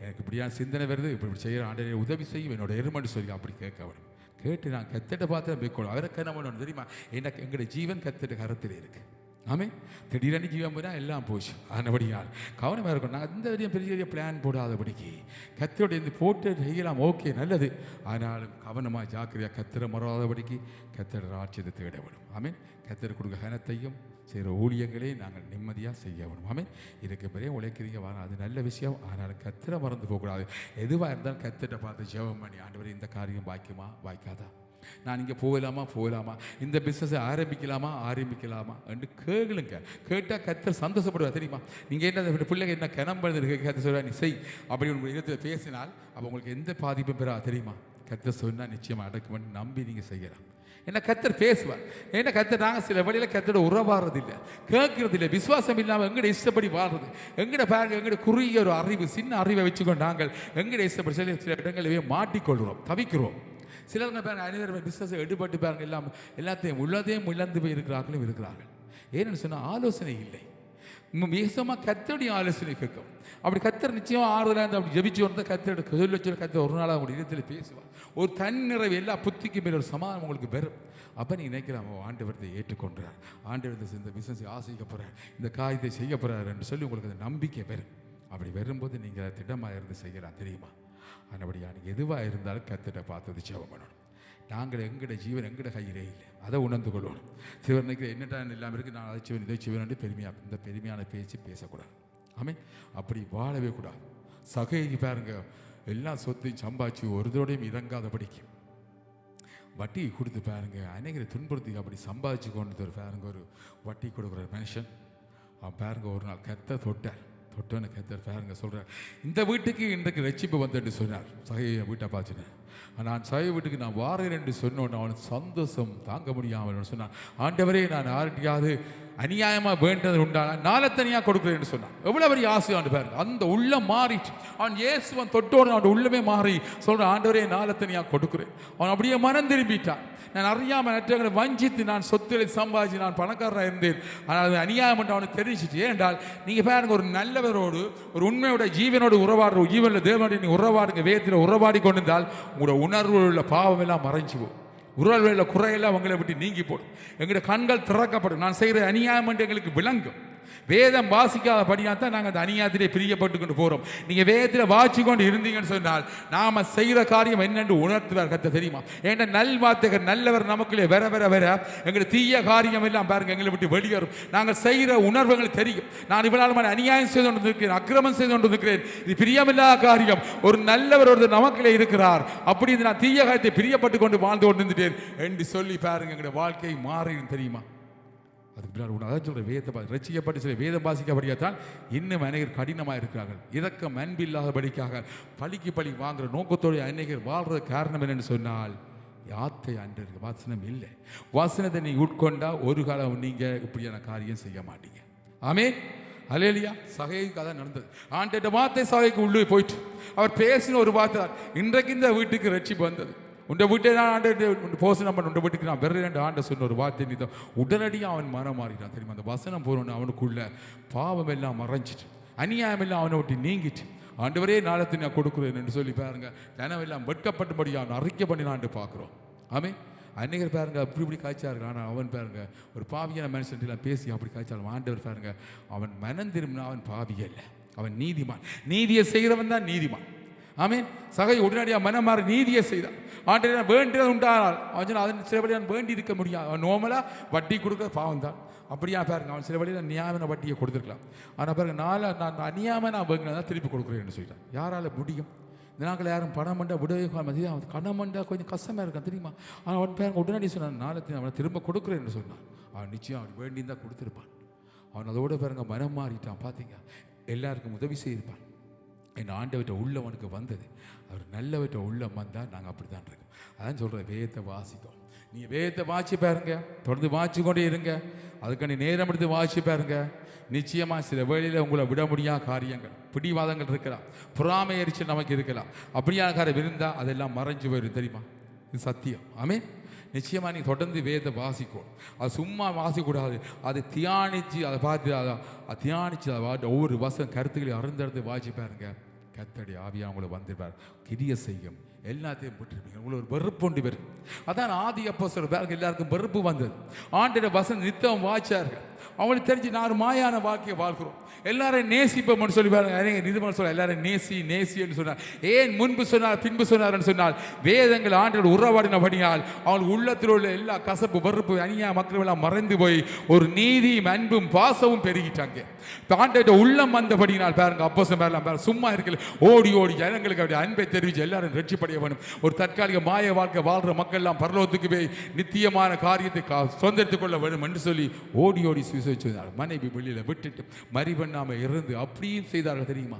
எனக்கு இப்படியான சிந்தனை வருது, இப்படி செய்கிற ஆண்டவரே உதவி செய்யும் என்னோட எருமன்னு சொல்லி அப்படி கேட்க வேணும். கேட்டு நான் கத்திட்ட பார்த்து போய்க்கணும். அவருக்கு என்ன பண்ணணும் தெரியுமா? எனக்கு எங்களுடைய ஜீவன் கத்திட்ட கரத்தில் இருக்குது. ஆமே, திடீரெனு ஜீவன் போனால் எல்லாம் போச்சு. அதனபடியால் கவனமாக இருக்கணும். நாங்கள் இந்த வரையும் பெரிய பிளான் போடாதபடிக்கு கத்தோட இருந்து போட்டு செய்யலாம், ஓகே நல்லது. ஆனாலும் கவனமாக ஜாக்கிரதையாக கத்திர மறாதபடிக்கு கத்தர் ராட்சியத்தை தேட வேணும். ஆமீன். கத்தர் கொடுக்க கனத்தையும் செய்கிற ஊழியங்களே நாங்கள் நிம்மதியாக செய்ய வேணும். ஆமீன். இதுக்கு பெரிய உழைக்கிறீங்க வாங்க, அது நல்ல விஷயம். ஆனாலும் கத்திர மறந்து போகக்கூடாது. எதுவாக இருந்தாலும் கத்திட்ட பார்த்து ஜெபம் பண்ணி, ஆண்டவரே இந்த காரியம் வாய்க்குமா வாய்க்காதா, நான் இங்கே போகலாமா, இந்த பிஸ்னஸை ஆரம்பிக்கலாமா என்று கேளுங்க. கேட்டால் கத்தர் சந்தோஷப்படுவார் தெரியுமா? நீங்கள் என்ன பிள்ளைங்க என்ன கிளம்புறது கத்த சொல்ல நீ செய் அப்படி உங்கள் இடத்துல பேசினால் அப்போ உங்களுக்கு எந்த பாதிப்பும் பெறா தெரியுமா? கத்தர் சொன்னால் நிச்சயமாக அடக்குமென்னு நம்பி நீங்கள் செய்யலாம். என்ன கத்தர் பேசுவார். என்ன கத்தர் நாங்கள் சில வழியில் கத்தோட உறவாடுறது இல்லை, கேட்கறது இல்லை, விசுவாசம் இல்லாமல் எங்கட இஷ்டப்படி வாழ்றது. எங்கட பாருங்க, எங்கட குறுகிய ஒரு அறிவு, சின்ன அறிவை வச்சுக்கொண்டு நாங்கள் எங்கட இஷ்டப்படி சில இடங்களிலே மாட்டிக்கொள்கிறோம், தவிக்கிறோம். சிலருங்க பாருங்க அனைவரும் பிஸ்னஸை எடுபட்டு பாருங்க எல்லாத்தையும் உள்ளதையும் இழந்து போய் இருக்கிறார்களும் இருக்கிறார்கள். ஏன்னு சொன்னால் ஆலோசனை இல்லை. வேகமாக கத்தருடைய ஆலோசனை கேட்கும். அப்படி கத்தர் நிச்சயம் ஆறுதலாக இருந்து அப்படி ஜெபிச்சு வந்தால் கத்தர் சொல்ல கத்தர் ஒரு நாளாக உங்களுடைய இடத்துல பேசுவார். ஒரு தன்னிறைவு எல்லா புத்திக்கு மேலே ஒரு சமாதானம் உங்களுக்கு பெறும். அப்போ நீங்கள் நினைக்கலாம் ஆண்டவரத்தை ஏற்றுக்கொண்டார், ஆண்டவரத்தை இந்த பிஸ்னஸை ஆசைக்க போகிறார், இந்த காரியத்தை செய்ய போகிறார் என்று சொல்லி உங்களுக்கு அந்த நம்பிக்கை பெறும். அப்படி வரும்போது நீங்கள் திட்டமாக இருந்து செய்யலாம் தெரியுமா? அதுபடியாக நீங்கள் எதுவாக இருந்தாலும் கத்திட்ட பார்த்து ஜெபம் பண்ணணும். நாங்கள் எங்களோட ஜீவன் எங்களோட கையிலே இல்லை, அதை உணர்ந்து கொள்ளணும். சிவர் நினைக்கிற என்னட்டா இல்லாமல் இருக்குது, நான் அதை சிவன் இதை சிவன் பெருமையாக இந்த பெருமையான பேச்சு பேசக்கூடாது. ஆமே, அப்படி வாழவே கூடாது. சகைக்கு பாருங்க, எல்லா சொத்தையும் சம்பாதிச்சு ஒருதோடையும் இறங்காதபடிக்கு வட்டி கொடுத்து பாருங்க, அநேகரை துன்புறுத்தி அப்படி சம்பாதிச்சு கொண்டு பாருங்க. ஒரு வட்டி கொடுக்குற மனுஷன் அவன் பாருங்க ஒரு நாள் கத்த தொட்டோன்னு கத்தர் பாருங்க சொல்கிறார், இந்த வீட்டுக்கு இன்றைக்கு ரட்சிப்பு வந்துட்டு சொன்னார். சகையை வீட்டை பார்த்துனேன், நான் சகை வீட்டுக்கு நான் வாரேன் என்று சொன்னோன்னு அவனுக்கு சந்தோஷம் தாங்க முடியாமல் சொன்னான், ஆண்டவரே நான் யார்கிட்டையாவது அநியாயமாக வேண்டது உண்டான நாளத்தனியாக கொடுக்குறேன்னு சொன்னான். எவ்வளோ பெரிய ஆசையாண்டு பாருங்க. அந்த உள்ளம் மாறிச்சு. அவன் இயேசுவன் தொட்டோடு அவன் உள்ளமே மாறி சொல்கிறான், ஆண்டவரே நாளத்தனியாக கொடுக்குறேன். அவன் அப்படியே மனம் திரும்பிட்டான். நான் அறியாமல் மற்றவங்களை வஞ்சித்து நான் சொத்துக்களை சம்பாதிச்சு நான் பணக்காரராக இருந்தேன், ஆனால் அது அநியாயம் என்று அவனுக்கு தெரிஞ்சிச்சு. ஏனென்றால் நீங்கள் பாருங்க, ஒரு நல்லவரோடு ஒரு உண்மையோட ஜீவனோடு உறவாடுற ஜீவனில் தேவனோட நீ உறவாடுங்க, வேதத்தில் உறவாடி கொண்டிருந்தால் உங்களோட உணர்வு உள்ள பாவம் எல்லாம் மறைஞ்சு போகும். உறவுகளில் குறையெல்லாம் உங்களை விட்டு நீங்கி போடும். எங்களுடைய கண்கள் திறக்கப்படும். நான் செய்கிற அநியாயம் என்று எங்களுக்கு விளங்கும். வேதம் வாசிக்காதபடியாக தான் நாங்கள் அந்த அநியாயத்திலே பிரியப்பட்டு கொண்டு போகிறோம். நீங்கள் வேதத்தில் வாசி கொண்டு இருந்தீங்கன்னு சொன்னால் நாம் செய்கிற காரியம் என்னென்று உணர்த்துவார் கத்த தெரியுமா? ஏன்னா நல்வார்த்தைகள் நல்லவர் நமக்குள்ளே வர வர வர எங்களுடைய தீய காரியம் எல்லாம் பாருங்க எங்களை விட்டு வெளியேறும். நாங்கள் செய்கிற உணர்வுகள் தெரியும். நான் இவ்வளவு அநியாயம் செய்து கொண்டு இருக்கிறேன், அக்கிரமம் செய்து கொண்டு இருக்கிறேன், இது பிரியமில்லாத காரியம். ஒரு நல்லவர் ஒருத்தர் நமக்குள்ளே இருக்கிறார், அப்படி நான் தீய காரியத்தை பிரியப்பட்டு கொண்டு வாழ்ந்து கொண்டு இருந்துட்டேன் என்று சொல்லி பாருங்க எங்களுடைய வாழ்க்கை மாறிடும் தெரியுமா? அதுக்கு பின்னால் ஒன்று அதான் சொல்கிறேன், வேதத்தை ரசிக்கப்பட்டு சில வேதம் வாசிக்கப்படியாத்தான் இன்னும் அநேகர் கடினமாக இருக்கிறார்கள். இதற்கும் அன்பில்லாதபடிக்காக பழிக்கு பழி வாங்குகிற நோக்கத்தோடு அநேகர் வாழ்கிற காரணம் என்னென்னு சொன்னால் யாத்தை அன்று வாசனம் இல்லை. வாசனத்தை நீங்கள் உட்கொண்டா ஒரு காலம் நீங்கள் இப்படியான காரியம் செய்ய மாட்டீங்க. ஆமென், அல்லேலூயா. சகைக்கு அதான் நடந்தது. ஆண்ட வார்த்தை சகைக்கு உள்ளே போயிட்டு அவர் பேசின ஒரு வார்த்தை தான் இன்றைக்கு இந்த வீட்டுக்கு ரட்சிப்பு வந்தது. உண்ட வீட்டை நான் ஆண்டு போசனம் பண்ண உண்ட வீட்டுக்கு நான் வெறும் 2 ஆண்டை சொன்ன ஒரு வார்த்தை நீ தான் உடனடியாக அவன் மனம் மாறிட்டான் தெரியுமா? அந்த வசனம் போனோன்னு அவனுக்குள்ள பாவம் எல்லாம் மறைஞ்சிட்டு அநியாயம் எல்லாம் அவனை விட்டு நீங்கிட்டு ஆண்டவரே நாளத்தை நான் கொடுக்குறேன் என்று சொல்லி பாருங்க ஜனவெல்லாம் வெட்கப்பட்டபடி அவன் அறிக்கை பண்ணி நான் பார்க்குறோம். ஆமே, அன்னைக்கு பாருங்க அப்படி இப்படி காய்ச்சாரு. ஆனால் அவன் பாருங்க ஒரு பாவியான மனுஷன்லாம் பேசி அப்படி காய்ச்சாலும் ஆண்டவர் பாருங்க அவன் மனம் திரும்பினா அவன் பாவியே இல்லை, அவன் நீதிமான். நீதியை செய்கிறவன் தான் நீதிமான். ஆமீன். சகை உடனடியாக மனம் மாறி நீதியை செய்தான். ஆண்டவரே வேண்டியது உண்டானால் அவன் சொன்னால் அதன் சில வழியாக வேண்டி இருக்க முடியாது. அவன் நோமலாக வட்டி கொடுக்குற பாவம் தான். அப்படியா பாருங்க, அவன் சில வழியில் நியாயமான வட்டியை கொடுத்துருக்கலாம். ஆனால் பாருங்க நான் அநியாயமாக நான் வேங்கினா திருப்பி கொடுக்குறேன்னு சொல்லிட்டான். யாரால் முடியும்? இந்த நாட்கள் யாரும் பணம் மண்டா விடவே மதியம் அவன் கணம் மண்டா கொஞ்சம் கஷ்டமாக இருக்கான் தெரியுமா? ஆனால் அவன் பாருங்க உடனடி சொன்னான் நாளத்தை அவனை திரும்ப கொடுக்குறேன்னு சொன்னான். அவன் நிச்சயம் அவன் வேண்டி தான் கொடுத்துருப்பான். அவன் அதோட பாருங்க மனம் மாறிட்டான். பார்த்தீங்க, எல்லாருக்கும் உதவி செய்திருப்பான். என் ஆண்டவற்ற உள்ளவனுக்கு வந்தது. அவர் நல்லவற்ற உள்ளம் வந்தால் நாங்கள் அப்படி தான் இருக்கோம். அதான் சொல்கிறேன், வேதத்தை வாசிக்கும். நீங்கள் வேதத்தை வாசி பாருங்க, தொடர்ந்து வாசி கொண்டே இருங்க. அதுக்கான நேரம் எடுத்து வாசி பாருங்க. நிச்சயமாக சில வேளையில் உங்களை விட முடியாத காரியங்கள் பிடிவாதங்கள் இருக்கலாம், பொறாமை எரிச்சல் நமக்கு இருக்கலாம். அப்படியான காரியம் இருந்தால் அதெல்லாம் மறைஞ்சு போயிடும் தெரியுமா? இது சத்தியம். ஆமென். நிச்சயமாக நீங்கள் தொடர்ந்து வேதத்தை வாசிக்கும். அது சும்மா வாசிக்கூடாது, அதை தியானித்து அதை பார்த்து அதை தியானித்து அதை ஒவ்வொரு வசம் கருத்துக்களையும் அருந்தறுத்து வாசி பாருங்க. கர்த்தருடைய ஆவியா உங்களை வந்துருப்பார், கிரிய செய்யும், எல்லாத்தையும் விட்டுருப்பீங்க. உங்களுக்கு ஒரு வெறுப்பு ஒன்று வரும். அதான் ஆதி அப்போஸ்தலர் பாருங்க எல்லாருக்கும் வெறுப்பு வந்தது. ஆண்டவருடைய வசனம் நித்தம் வாய்ச்சார்கள். அவங்களுக்கு தெரிஞ்சு நான் மாயான வாழ்க்கையை வாழ்கிறோம், எல்லாரையும் நேசிப்போம்னு சொல்லி பாருங்க. நிருபம் சொல்ல எல்லாரும் நேசின்னு சொன்னார். ஏன் முன்பு சொன்னார் பின்பு சொன்னார்னு சொன்னால் வேதங்கள் ஆண்டோடு உறவாடினபடியால் அவங்களுக்கு உள்ளத்தில் உள்ள எல்லா கசப்பு வெறுப்பு அநியாய மக்கள் எல்லாம் மறைந்து போய் ஒரு நீதியும் அன்பும் பாசமும் பெருகிட்டாங்க. ஆண்டோட உள்ளம் வந்தபடினால் பாருங்க அப்போஸ்தலர் பாருங்க சும்மா இருக்கல, ஓடி ஜனங்களுக்கு அப்படி அன்பை தெரிவிச்சு எல்லாரும் ரட்சிப்படைய வேணும். ஒரு தற்காலிக மாய வாழ்க்கை வாழ்ற மக்கள் எல்லாம் பரலோகத்துக்கு போய் நித்தியமான காரியத்தை சொந்தெடுத்துக் கொள்ள வேண்டும் என்று சொல்லி ஓடி சுவிசேஷித்தார். மனைவி வெளியில் விட்டுட்டு மறிபண்ணாம இருந்து அப்படியும் செய்தார்கள் தெரியுமா?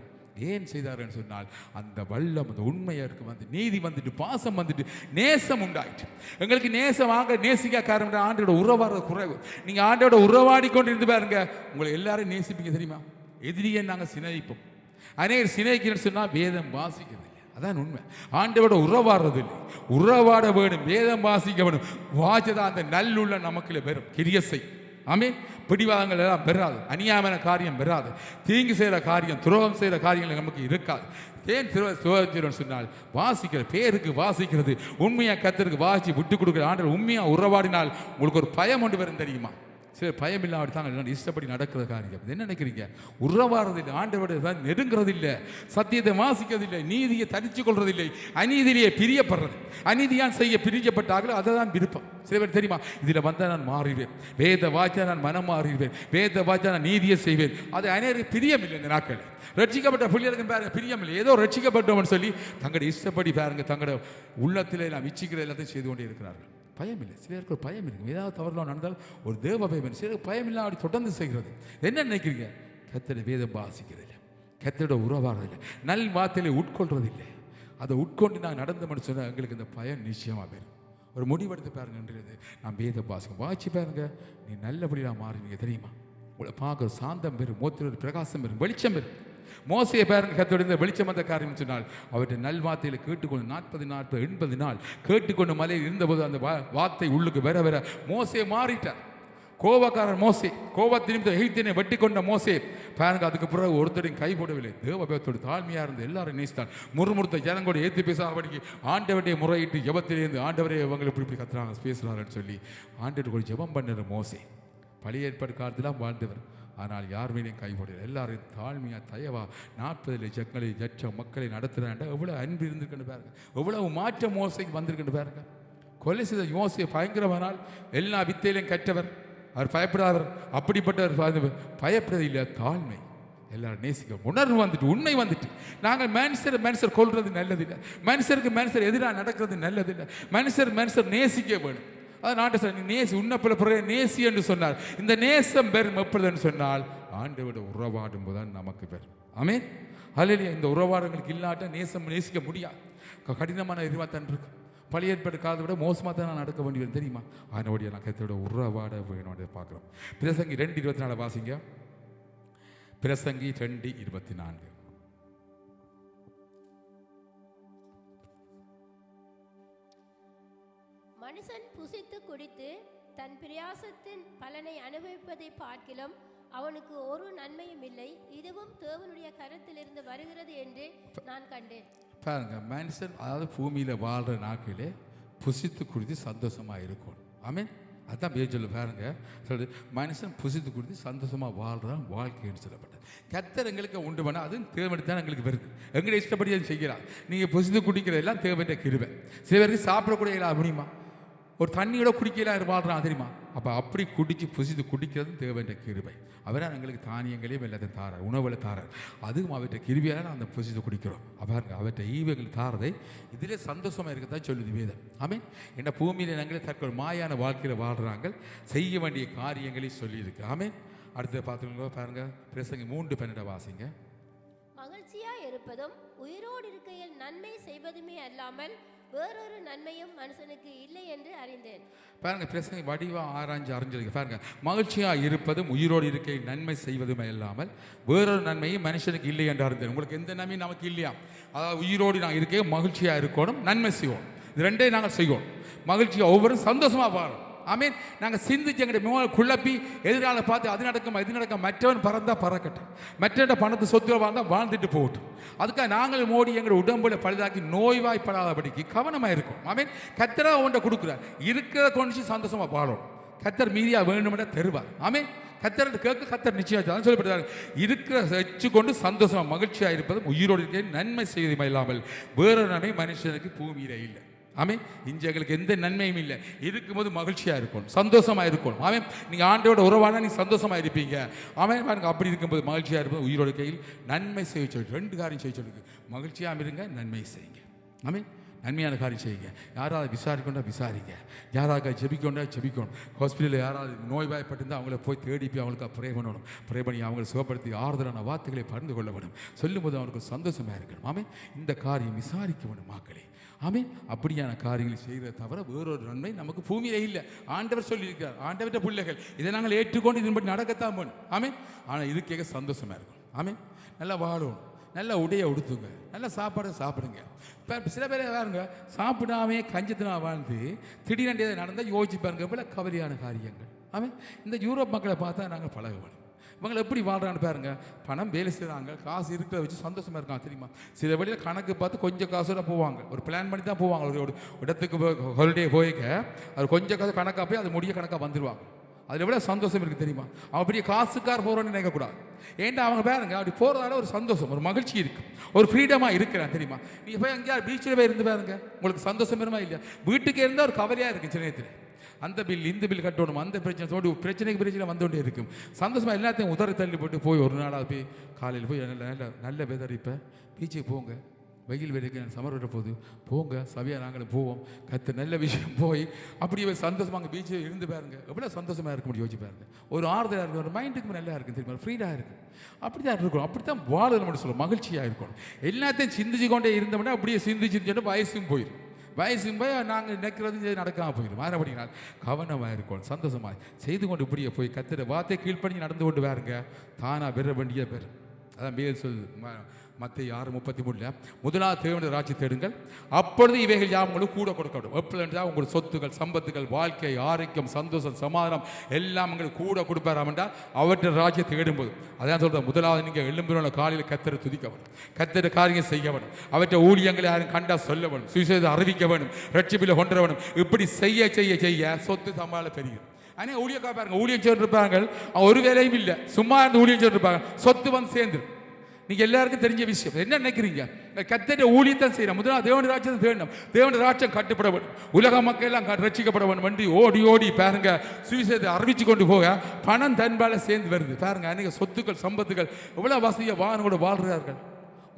ஏன் செய்தார்கள் சொன்னால் அந்த வல்லம் அந்த உண்மையாக வந்து நீதி வந்துட்டு பாசம் வந்துட்டு நேசம் உண்டாயிட்டு. எங்களுக்கு நேசம் வாங்க நேசிக்க காரணம் ஆண்டோட உறவாடுற குறைவு. நீங்கள் ஆண்டோட உறவாடி கொண்டு இருந்து பாருங்க, உங்களை எல்லாரும் நேசிப்பீங்க தெரியுமா? எதிரியை நாங்கள் சிநேகிப்போம். அநேகர் சிநேகிக்கிறேன்னு சொன்னால் வேதம் வாசிக்கிறது இல்லை, அதான் உண்மை. ஆண்டோட உறவாடுறது இல்லை, உறவாட வேணும், வேதம் வாசிக்க வேணும். வாசதான் அந்த நல்லுள்ள நமக்குள்ள பெறும் கிரியசை. ஆமென். பிடிவாதங்கள் எல்லாம் பெறாது, அநியாயமான காரியம் பெறாது, தீங்கு செய்கிற காரியம், துரோகம் செய்கிற காரியங்கள் நமக்கு இருக்காது. ஏன் துரோகம் சொன்னால் வாசிக்கிறது, பேருக்கு வாசிக்கிறது, உண்மையாக கர்த்தருக்கு வாசி விட்டு கொடுக்குற ஆண்டவர் உண்மையாக உறவாடினால் உங்களுக்கு ஒரு பயம் கொண்டு வரும் தெரியுமா? சரி, பயம் இல்லாமல் தான் இஷ்டப்படி நடக்கிற காரியம். என்ன நினைக்கிறீங்க? உறவாடுறது இல்லை, ஆண்டவரை நெருங்கிறது இல்லை, சத்தியத்தை வாசிக்கிறது இல்லை, நீதியை தரிச்சு கொள்றது இல்லை, அநீதியிலேயே பிரியப்படுறது. அநீதியான் செய்ய பிரிக்கப்பட்டார்களோ அதை தான் விருப்பம். சில பேர் தெரியுமா, இதில் வந்தால் நான் மாறிடுவேன், வேத வாய்ச்சா நான் மனம் மாறிடுவேன், வேத வாய்ச்சா நான் நீதியை செய்வேன். அது அநேகருக்கு பிரியம் இல்லை. இந்த நாட்கள் ரட்சிக்கப்பட்ட பிள்ளைகளுக்கு பாருங்க பிரியம் இல்லை, ஏதோ ரட்சிக்கப்பட்டோம்னு சொல்லி தங்களுடைய இஷ்டப்படி பாருங்க தங்களோட உள்ளத்திலே நாம் இச்சிக்கிற எல்லாத்தையும் செய்து கொண்டே இருக்கிறார்கள். பயம் இல்லை. சிலருக்கு ஒரு பயம் இருக்குது, ஏதாவது தவறுலாம் நடந்தால் ஒரு தேவ பயம். சிலருக்கு பயம் இல்லை, அப்படி தொடர்ந்து செய்கிறது. என்ன நினைக்கிறீங்க? கர்த்தருடைய வேதம் வாசிக்கிறது இல்லை, கர்த்தரோட உறவாடுறதில்லை, நல் வார்த்தையில உட்கொள்றதில்லை. அதை உட்கொண்டு நான் நடந்தோம்னு சொன்னால் எங்களுக்கு இந்த பயம் நிச்சயமாக போயிடும். ஒரு முடிவெடுத்து பாருங்கன்றது, நான் வேதம் வாசி பாருங்க, நீ நல்லபடியாக மாறுவீங்க தெரியுமா? உங்களை பார்க்குற சாந்தம் பெறும், மோத்திர ஒரு பிரகாசம் பெறும், வெளிச்சம் பெறும். மோசையை பாருங்க, கர்த்தருடைய வெளிச்சம் வந்த காரியம் சொன்னால் அவருடைய நல்வார்த்தையில கேட்டுக்கொண்டு 40 80 நாள் கேட்டுக்கொண்டு மலையில் இருந்தபோது அந்த வார்த்தை உள்ளுக்கு வர வர மோசே மாறிட்டார். கோபக்காரன் மோசே, கோபத்தின் எகிப்தினை வெட்டி கொண்ட மோசே பாருங்க, அதுக்கு பிறகு ஒருத்தரையும் கை போடவில்லை. தேவபயத்தோடு தாழ்மையாக இருந்து எல்லாரும் நேசித்தான். முறுமுறுத்த ஜனங்களோட ஏற்றி பேசாதபடிக்கு ஆண்டவருடைய முறையிட்டு ஜெபத்திலேருந்து ஆண்டவரே இவங்களை இப்படி கத்துறாங்க பேசுகிறாங்கன்னு சொல்லி ஆண்டவர் கூட ஜெபம் பண்ணுற மோசே பழைய ஏற்பாடு காலத்தில் வாழ்ந்தவர். ஆனால் யார் மேலேயும் கைப்படல, எல்லாரும் தாழ்மையாக தயவா 40 லட்சம் மக்களை நடத்துகிறாண்ட எவ்வளோ அன்பு இருந்திருக்குன்னு பாருங்க, எவ்வளவு மாற்றம் மோசைக்கு வந்திருக்குன்னு பாருங்க. கொலை செய்த யோசை பயங்கரமானால் எல்லா வித்தையிலையும் கற்றவர், அவர் பயப்படாதவர், அப்படிப்பட்டவர் பயப்படுறது இல்லை, தாழ்மை. எல்லாரும் நேசிக்க உணர்வு வந்துட்டு, உண்மை வந்துட்டு. நாங்கள் மனுஷர் கொள்வது நல்லதில்லை, மனுஷருக்கு எதிராக நடக்கிறது நல்லதில்லை, மனுஷர் நேசிக்க வேணும். அது நாட்டு சார், நீ நேசி உன்னப்பில் பிறகு நேசி என்று சொன்னார். இந்த நேசம் பெறும் எப்படின்னு சொன்னால் ஆண்டோட உறவாடும் போதுதான் நமக்கு பெறும். ஆமென். அல்லேலூயா. இந்த உறவாடுங்களுக்கு இல்லாட்ட நேசிக்க முடியாது. கடினமான இதுவாக தான் இருக்கு. பழைய ஏற்பாடு காலத்தை விட மோசமாக தான் நான் நடக்க வேண்டியது தெரியுமா? அதனுடைய நான் கர்த்தரோட உறவாட வேணும் பார்க்குறோம். பிரசங்கி 2:24 வாசிங்க. பிரசங்கி 2:24. மனுஷன் புசித்து குடித்து தன் பிரயாசத்தின் பலனை அனுபவிப்பதை பார்க்கிலும் அவனுக்கு ஒரு நன்மையும் இல்லை, இதுவும் தேவனுடைய கரத்திலிருந்து வருகிறது என்று நான் கண்டேன். பாருங்க, மனுஷன் அதாவது பூமியில் வாழ்கிற நாட்களே புசித்து குடித்து சந்தோஷமாக இருக்கும். ஆமென். அதுதான் பேஜில் பாருங்க சொல்லுது, மனுஷன் புசித்து குடித்து சந்தோஷமாக வாழ்கிறான் வாழ்க்கைன்னு சொல்லப்பட்டது. கர்த்தர் எங்களுக்கு உண்டு பண்ணால் அதுவும் தேவனுக்கு தான் எங்களுக்கு வருது, எங்களை இஷ்டப்படி அது செய்கிறார். நீங்கள் புசித்து குடிக்கிறதெல்லாம் தேவனுடைய கிருபை. சில பேருக்கு சாப்பிடக்கூடிய முடியுமா? ஒரு தண்ணியோட குடிக்கலாம் வாழ்றான் தெரியுமா? அப்போ அப்படி குடிச்சு புசித்து குடிக்கிறது தேவனுடைய கிருபை. அவரால் எங்களுக்கு தானியங்களையும் எல்லாத்தையும் தாரார், உணவுகளை தாரார். அதுவும் அவற்றை கிருபியால் அந்த புசித்து குடிக்கிறோம். அவருக்கு அவற்றை ஈவங்கள் தாரதை இதிலே சந்தோஷமாக இருக்கத்தான் சொல்லுது வேதம். ஆமென். என்ன பூமியில் நாங்களே தற்கொலை மாயான வாழ்க்கையில் வாழ்கிறாங்க, செய்ய வேண்டிய காரியங்களை சொல்லியிருக்கு. ஆமென். அடுத்து பார்த்துக்கோங்க பாருங்க, பிரசங்கி 3:12 வாசிங்க. மகிழ்ச்சியா இருப்பதும் உயிரோடு இருக்கையில் நன்மை செய்வதுமே அல்லாமல் வேறொரு நன்மையும் மனுஷனுக்கு இல்லை என்று அறிந்தேன். பாருங்க, பிரசங்கி வடிவா அறிஞ்சிருக்கு பாருங்க. மகிழ்ச்சியா இருப்பதும் உயிரோடு இருக்கை நன்மை செய்வதுமே இல்லாமல் வேறொரு நன்மையும் மனுஷனுக்கு இல்லை என்று அறிந்தேன். உங்களுக்கு எந்த நன்மையும் நமக்கு இல்லையா? அதாவது உயிரோடு நாங்கள் இருக்க மகிழ்ச்சியா இருக்கணும், நன்மை செய்வோம். இது ரெண்டையும் நாங்கள் செய்வோம். மகிழ்ச்சியா ஒவ்வொரு சந்தோஷமா வாழும். ஆமீன். நாங்கள் சிந்திச்சு எங்களுடைய குழப்பி எதிரால பார்த்து அது நடக்கும் மற்றவன் பறந்தா பறக்கட்டும், மற்ற பணத்தை சொத்து வாழ்ந்தால் வாழ்ந்துட்டு போகட்டும். அதுக்காக நாங்கள் மோடி எங்களுடைய உடம்புல பழுதாக்கி நோய்வாய்ப்படாதபடிக்கு கவனமாக இருக்கும். ஆமீன். கர்த்தரா ஒன்றை கொடுக்குறார், இருக்கிற கொண்டு சந்தோஷமா வாழும். கர்த்தர் மீதியா வேணும்னா தருவார். ஆமீன். கர்த்தர் கேட்க கர்த்தர் நிச்சயம் சொல்லப்படுறாரு. இருக்கிற வச்சு கொண்டு சந்தோஷமா மகிழ்ச்சியாக இருப்பதும் உயிரோடு இருக்க நன்மை செய்வதுமே இல்லாமல் வேறொரு நன்மை மனுஷனுக்கு பூமியில இல்லை. ஆமே. இங்கே எங்களுக்கு எந்த நன்மையும் இல்லை. இருக்கும்போது மகிழ்ச்சியாக இருக்கணும், சந்தோஷமாக இருக்கணும். ஆமே. நீங்கள் ஆண்டோட உறவானா நீங்கள் சந்தோஷமாக இருப்பீங்க. ஆமே. பாருங்க, அப்படி இருக்கும்போது மகிழ்ச்சியாக இருப்பது உயிரோட கையில் நன்மை செய்ய சொல்லி 2 காரியம் செய்ய சொல்லுங்க. மகிழ்ச்சியாக இருங்க, நன்மை செய்யுங்க. ஆமே. நன்மையான காரியம் செய்யுங்க. யாராவது விசாரிக்கொண்டா விசாரிங்க, யாராவது ஜெபிக்கொண்டா ஜெபிக்கணும். ஹாஸ்பிட்டலில் யாராவது நோய்வாய்ப்பட்டிருந்தால் அவங்கள போய் தேடி போய் அவங்களுக்கு ப்ரே பண்ணணும். ப்ரே பண்ணி அவங்களை சுகப்படுத்தி ஆறுதலான வார்த்தைகளை பகிர்ந்து கொள்ள வேணும். சொல்லும்போது அவங்களுக்கு சந்தோஷமாக இருக்கணும். ஆமே. இந்த காரியம் விசாரிக்க வேணும் மக்களே. ஆமே. அப்படியான காரியங்களை செய்கிறத தவிர வேறொரு நன்மை நமக்கு பூமியில இல்லை. ஆண்டவர் சொல்லியிருக்கிறார், ஆண்டவர்கிட்ட பிள்ளைகள் இதை நாங்கள் ஏற்றுக்கொண்டு இதன்படி நடக்கத்தான் வேணும். ஆமே. ஆனால் இது கேட்க சந்தோஷமாக இருக்கும். ஆமே. நல்லா வாழணும், நல்லா உடையை உடுத்துங்க, நல்லா சாப்பாடு சாப்பிடுங்க. இப்போ சில பேர் பாருங்க, சாப்பிடாமே கஞ்சத்தினா வாழ்ந்து திடீரென்று நடந்தால் யோசிச்சு பாருங்க, எவ்வளோ கவலையான காரியங்கள். ஆமாம். இந்த யூரோப் மக்களை பார்த்தா நாங்கள் பழகுவோம். இவங்களை எப்படி வாழ்கிறான்னு பாருங்க. பணம் வேலை செய்கிறாங்க, காசு இருக்கிறத வச்சு சந்தோஷமாக இருக்காங்க தெரியுமா. சில வழியில் கணக்கு பார்த்து கொஞ்சம் காசோட போவாங்க, ஒரு பிளான் பண்ணி தான் போவாங்க. ஒரு இடத்துக்கு ஹாலிடே போய்க்க அது கொஞ்சம் காசு கணக்காக போய் அது முடிய கணக்காக வந்துடுவாங்க. அதில் எவ்வளோ சந்தோஷம் இருக்குது தெரியுமா. அவன் பெரிய காசுக்கார் போகிறோன்னு நினைக்கக்கூடாது. ஏன்டா அவங்க பாருங்க அப்படி போகிறதால ஒரு சந்தோஷம், ஒரு மகிழ்ச்சி இருக்குது, ஒரு ஃப்ரீடமாக இருக்கிறேன் தெரியுமா. நீங்கள் போய் எங்கேயா பீச்சில் போய் இருந்து பாருங்க, உங்களுக்கு சந்தோஷம் வருமா இல்லையா. வீட்டுக்கு இருந்தால் ஒரு கவலையாக இருக்குது சில நேரத்தில். அந்த பில் இந்த பில் கட்டணும், அந்த பிரச்சனை தோடி பிரச்சனை வந்துகிட்டே இருக்கும். சந்தோஷமாக எல்லாத்தையும் உதறி தள்ளி போட்டு போய் ஒரு நாளாக போய் காலையில் போய் நல்ல வெதர். இப்போ பீச்சுக்கு போங்க, வெயில் வெடிக்க சமர் வர போகுது, போங்க சபையாக நாங்களும் போவோம். நல்ல விஷயம் போய் அப்படியே சந்தோஷமாக அங்கே பீச்சில் இருந்து பாருங்க, எவ்வளோ சந்தோஷமாக இருக்க முடியும் யோசிச்சு பாருங்க. ஒரு ஆறுதலாக இருக்கும், ஒரு மைண்டுக்கு நல்லா இருக்கும் தெரியுமா, ஃப்ரீடாக இருக்கும். அப்படி தான் இருக்கணும், அப்படி தான் வாழ நம்ம சொல்லுவோம், மகிழ்ச்சியாக இருக்கணும். எல்லாத்தையும் சிந்திச்சு கொண்டே இருந்தோம்னா அப்படியே சிந்திச்சுட்டு வயசும் போயிடும். வயசும் போய் நாங்கள் நினைக்கிறது நடக்காமல் போயிடும். மாறப்படினால் கவனமாக இருக்கணும், சந்தோஷமாக செய்து கொண்டு இப்படியே போய் கத்திர வார்த்தை கீழ்ப்படிஞ்சு நடந்து கொண்டு வேறுங்க தானாக பெற வேண்டிய பேர். அதான் மேல் சொல்லுது மத்திய 6:33 முதலாவது தேவனுடைய ராஜ்யத்தை தேடுங்கள், அப்பொழுது இவைகள் யாவும் உங்களுக்கு கூட கொடுக்கப்படும். எப்பொழுது உங்கள் சொத்துக்கள், சம்பத்துகள், வாழ்க்கை, ஆரோக்கியம், சந்தோஷம், சமாதானம் எல்லாம் உங்களுக்கு கூட கொடுப்பாராம் என்றால் அவற்றை ராஜ்யத்தை தேடும்போது. அதான் சொல்கிறேன், முதலாவது நீங்கள் எழும்புற காலையில் கத்தரை துதிக்க வேணும், கத்தரை காரியம் செய்ய வேணும், அவற்றை ஊழியங்களை யாரும் கண்டா சொல்ல வேணும், சுவிசேஷத்தை அறிவிக்க வேணும், ரட்சிப்பில் கொண்டு வேணும். இப்படி செய்ய செய்ய செய்ய சொத்து சம்பாதிக்க பெருகும். ஆனால் ஊழியக்காக பாருங்க, ஊழியம் சேர்ந்துருப்பாங்க, ஒரு வேலையும் இல்லை, சும்மா இருந்து ஊழியம் சேர்ந்துருப்பாங்க, சொத்து வந்து சேர்ந்துடும். நீங்கள் எல்லாருக்கும் தெரிஞ்ச விஷயம் என்ன நினைக்கிறீங்க, கர்த்தருடைய ஊழியத்தான் செய்யணும். முதலாவது தேவனுடைய ராஜ்யத்தை தேடணும், தேவனுடைய ராஜ்யம் கட்டுப்பட வேண்டும், உலக மக்கள் எல்லாம் ரட்சிக்கப்பட வேண்டும் என்று ஓடி ஓடி பாருங்க சுவிசேஷத்தை அறிவிச்சு கொண்டு போக பணம் தன்பால சேர்ந்து வருது பாருங்க. அன்றைக்கி சொத்துக்கள், சம்பத்துகள் எவ்வளோ வசதியாக வாகனோடு வாழ்கிறார்கள்.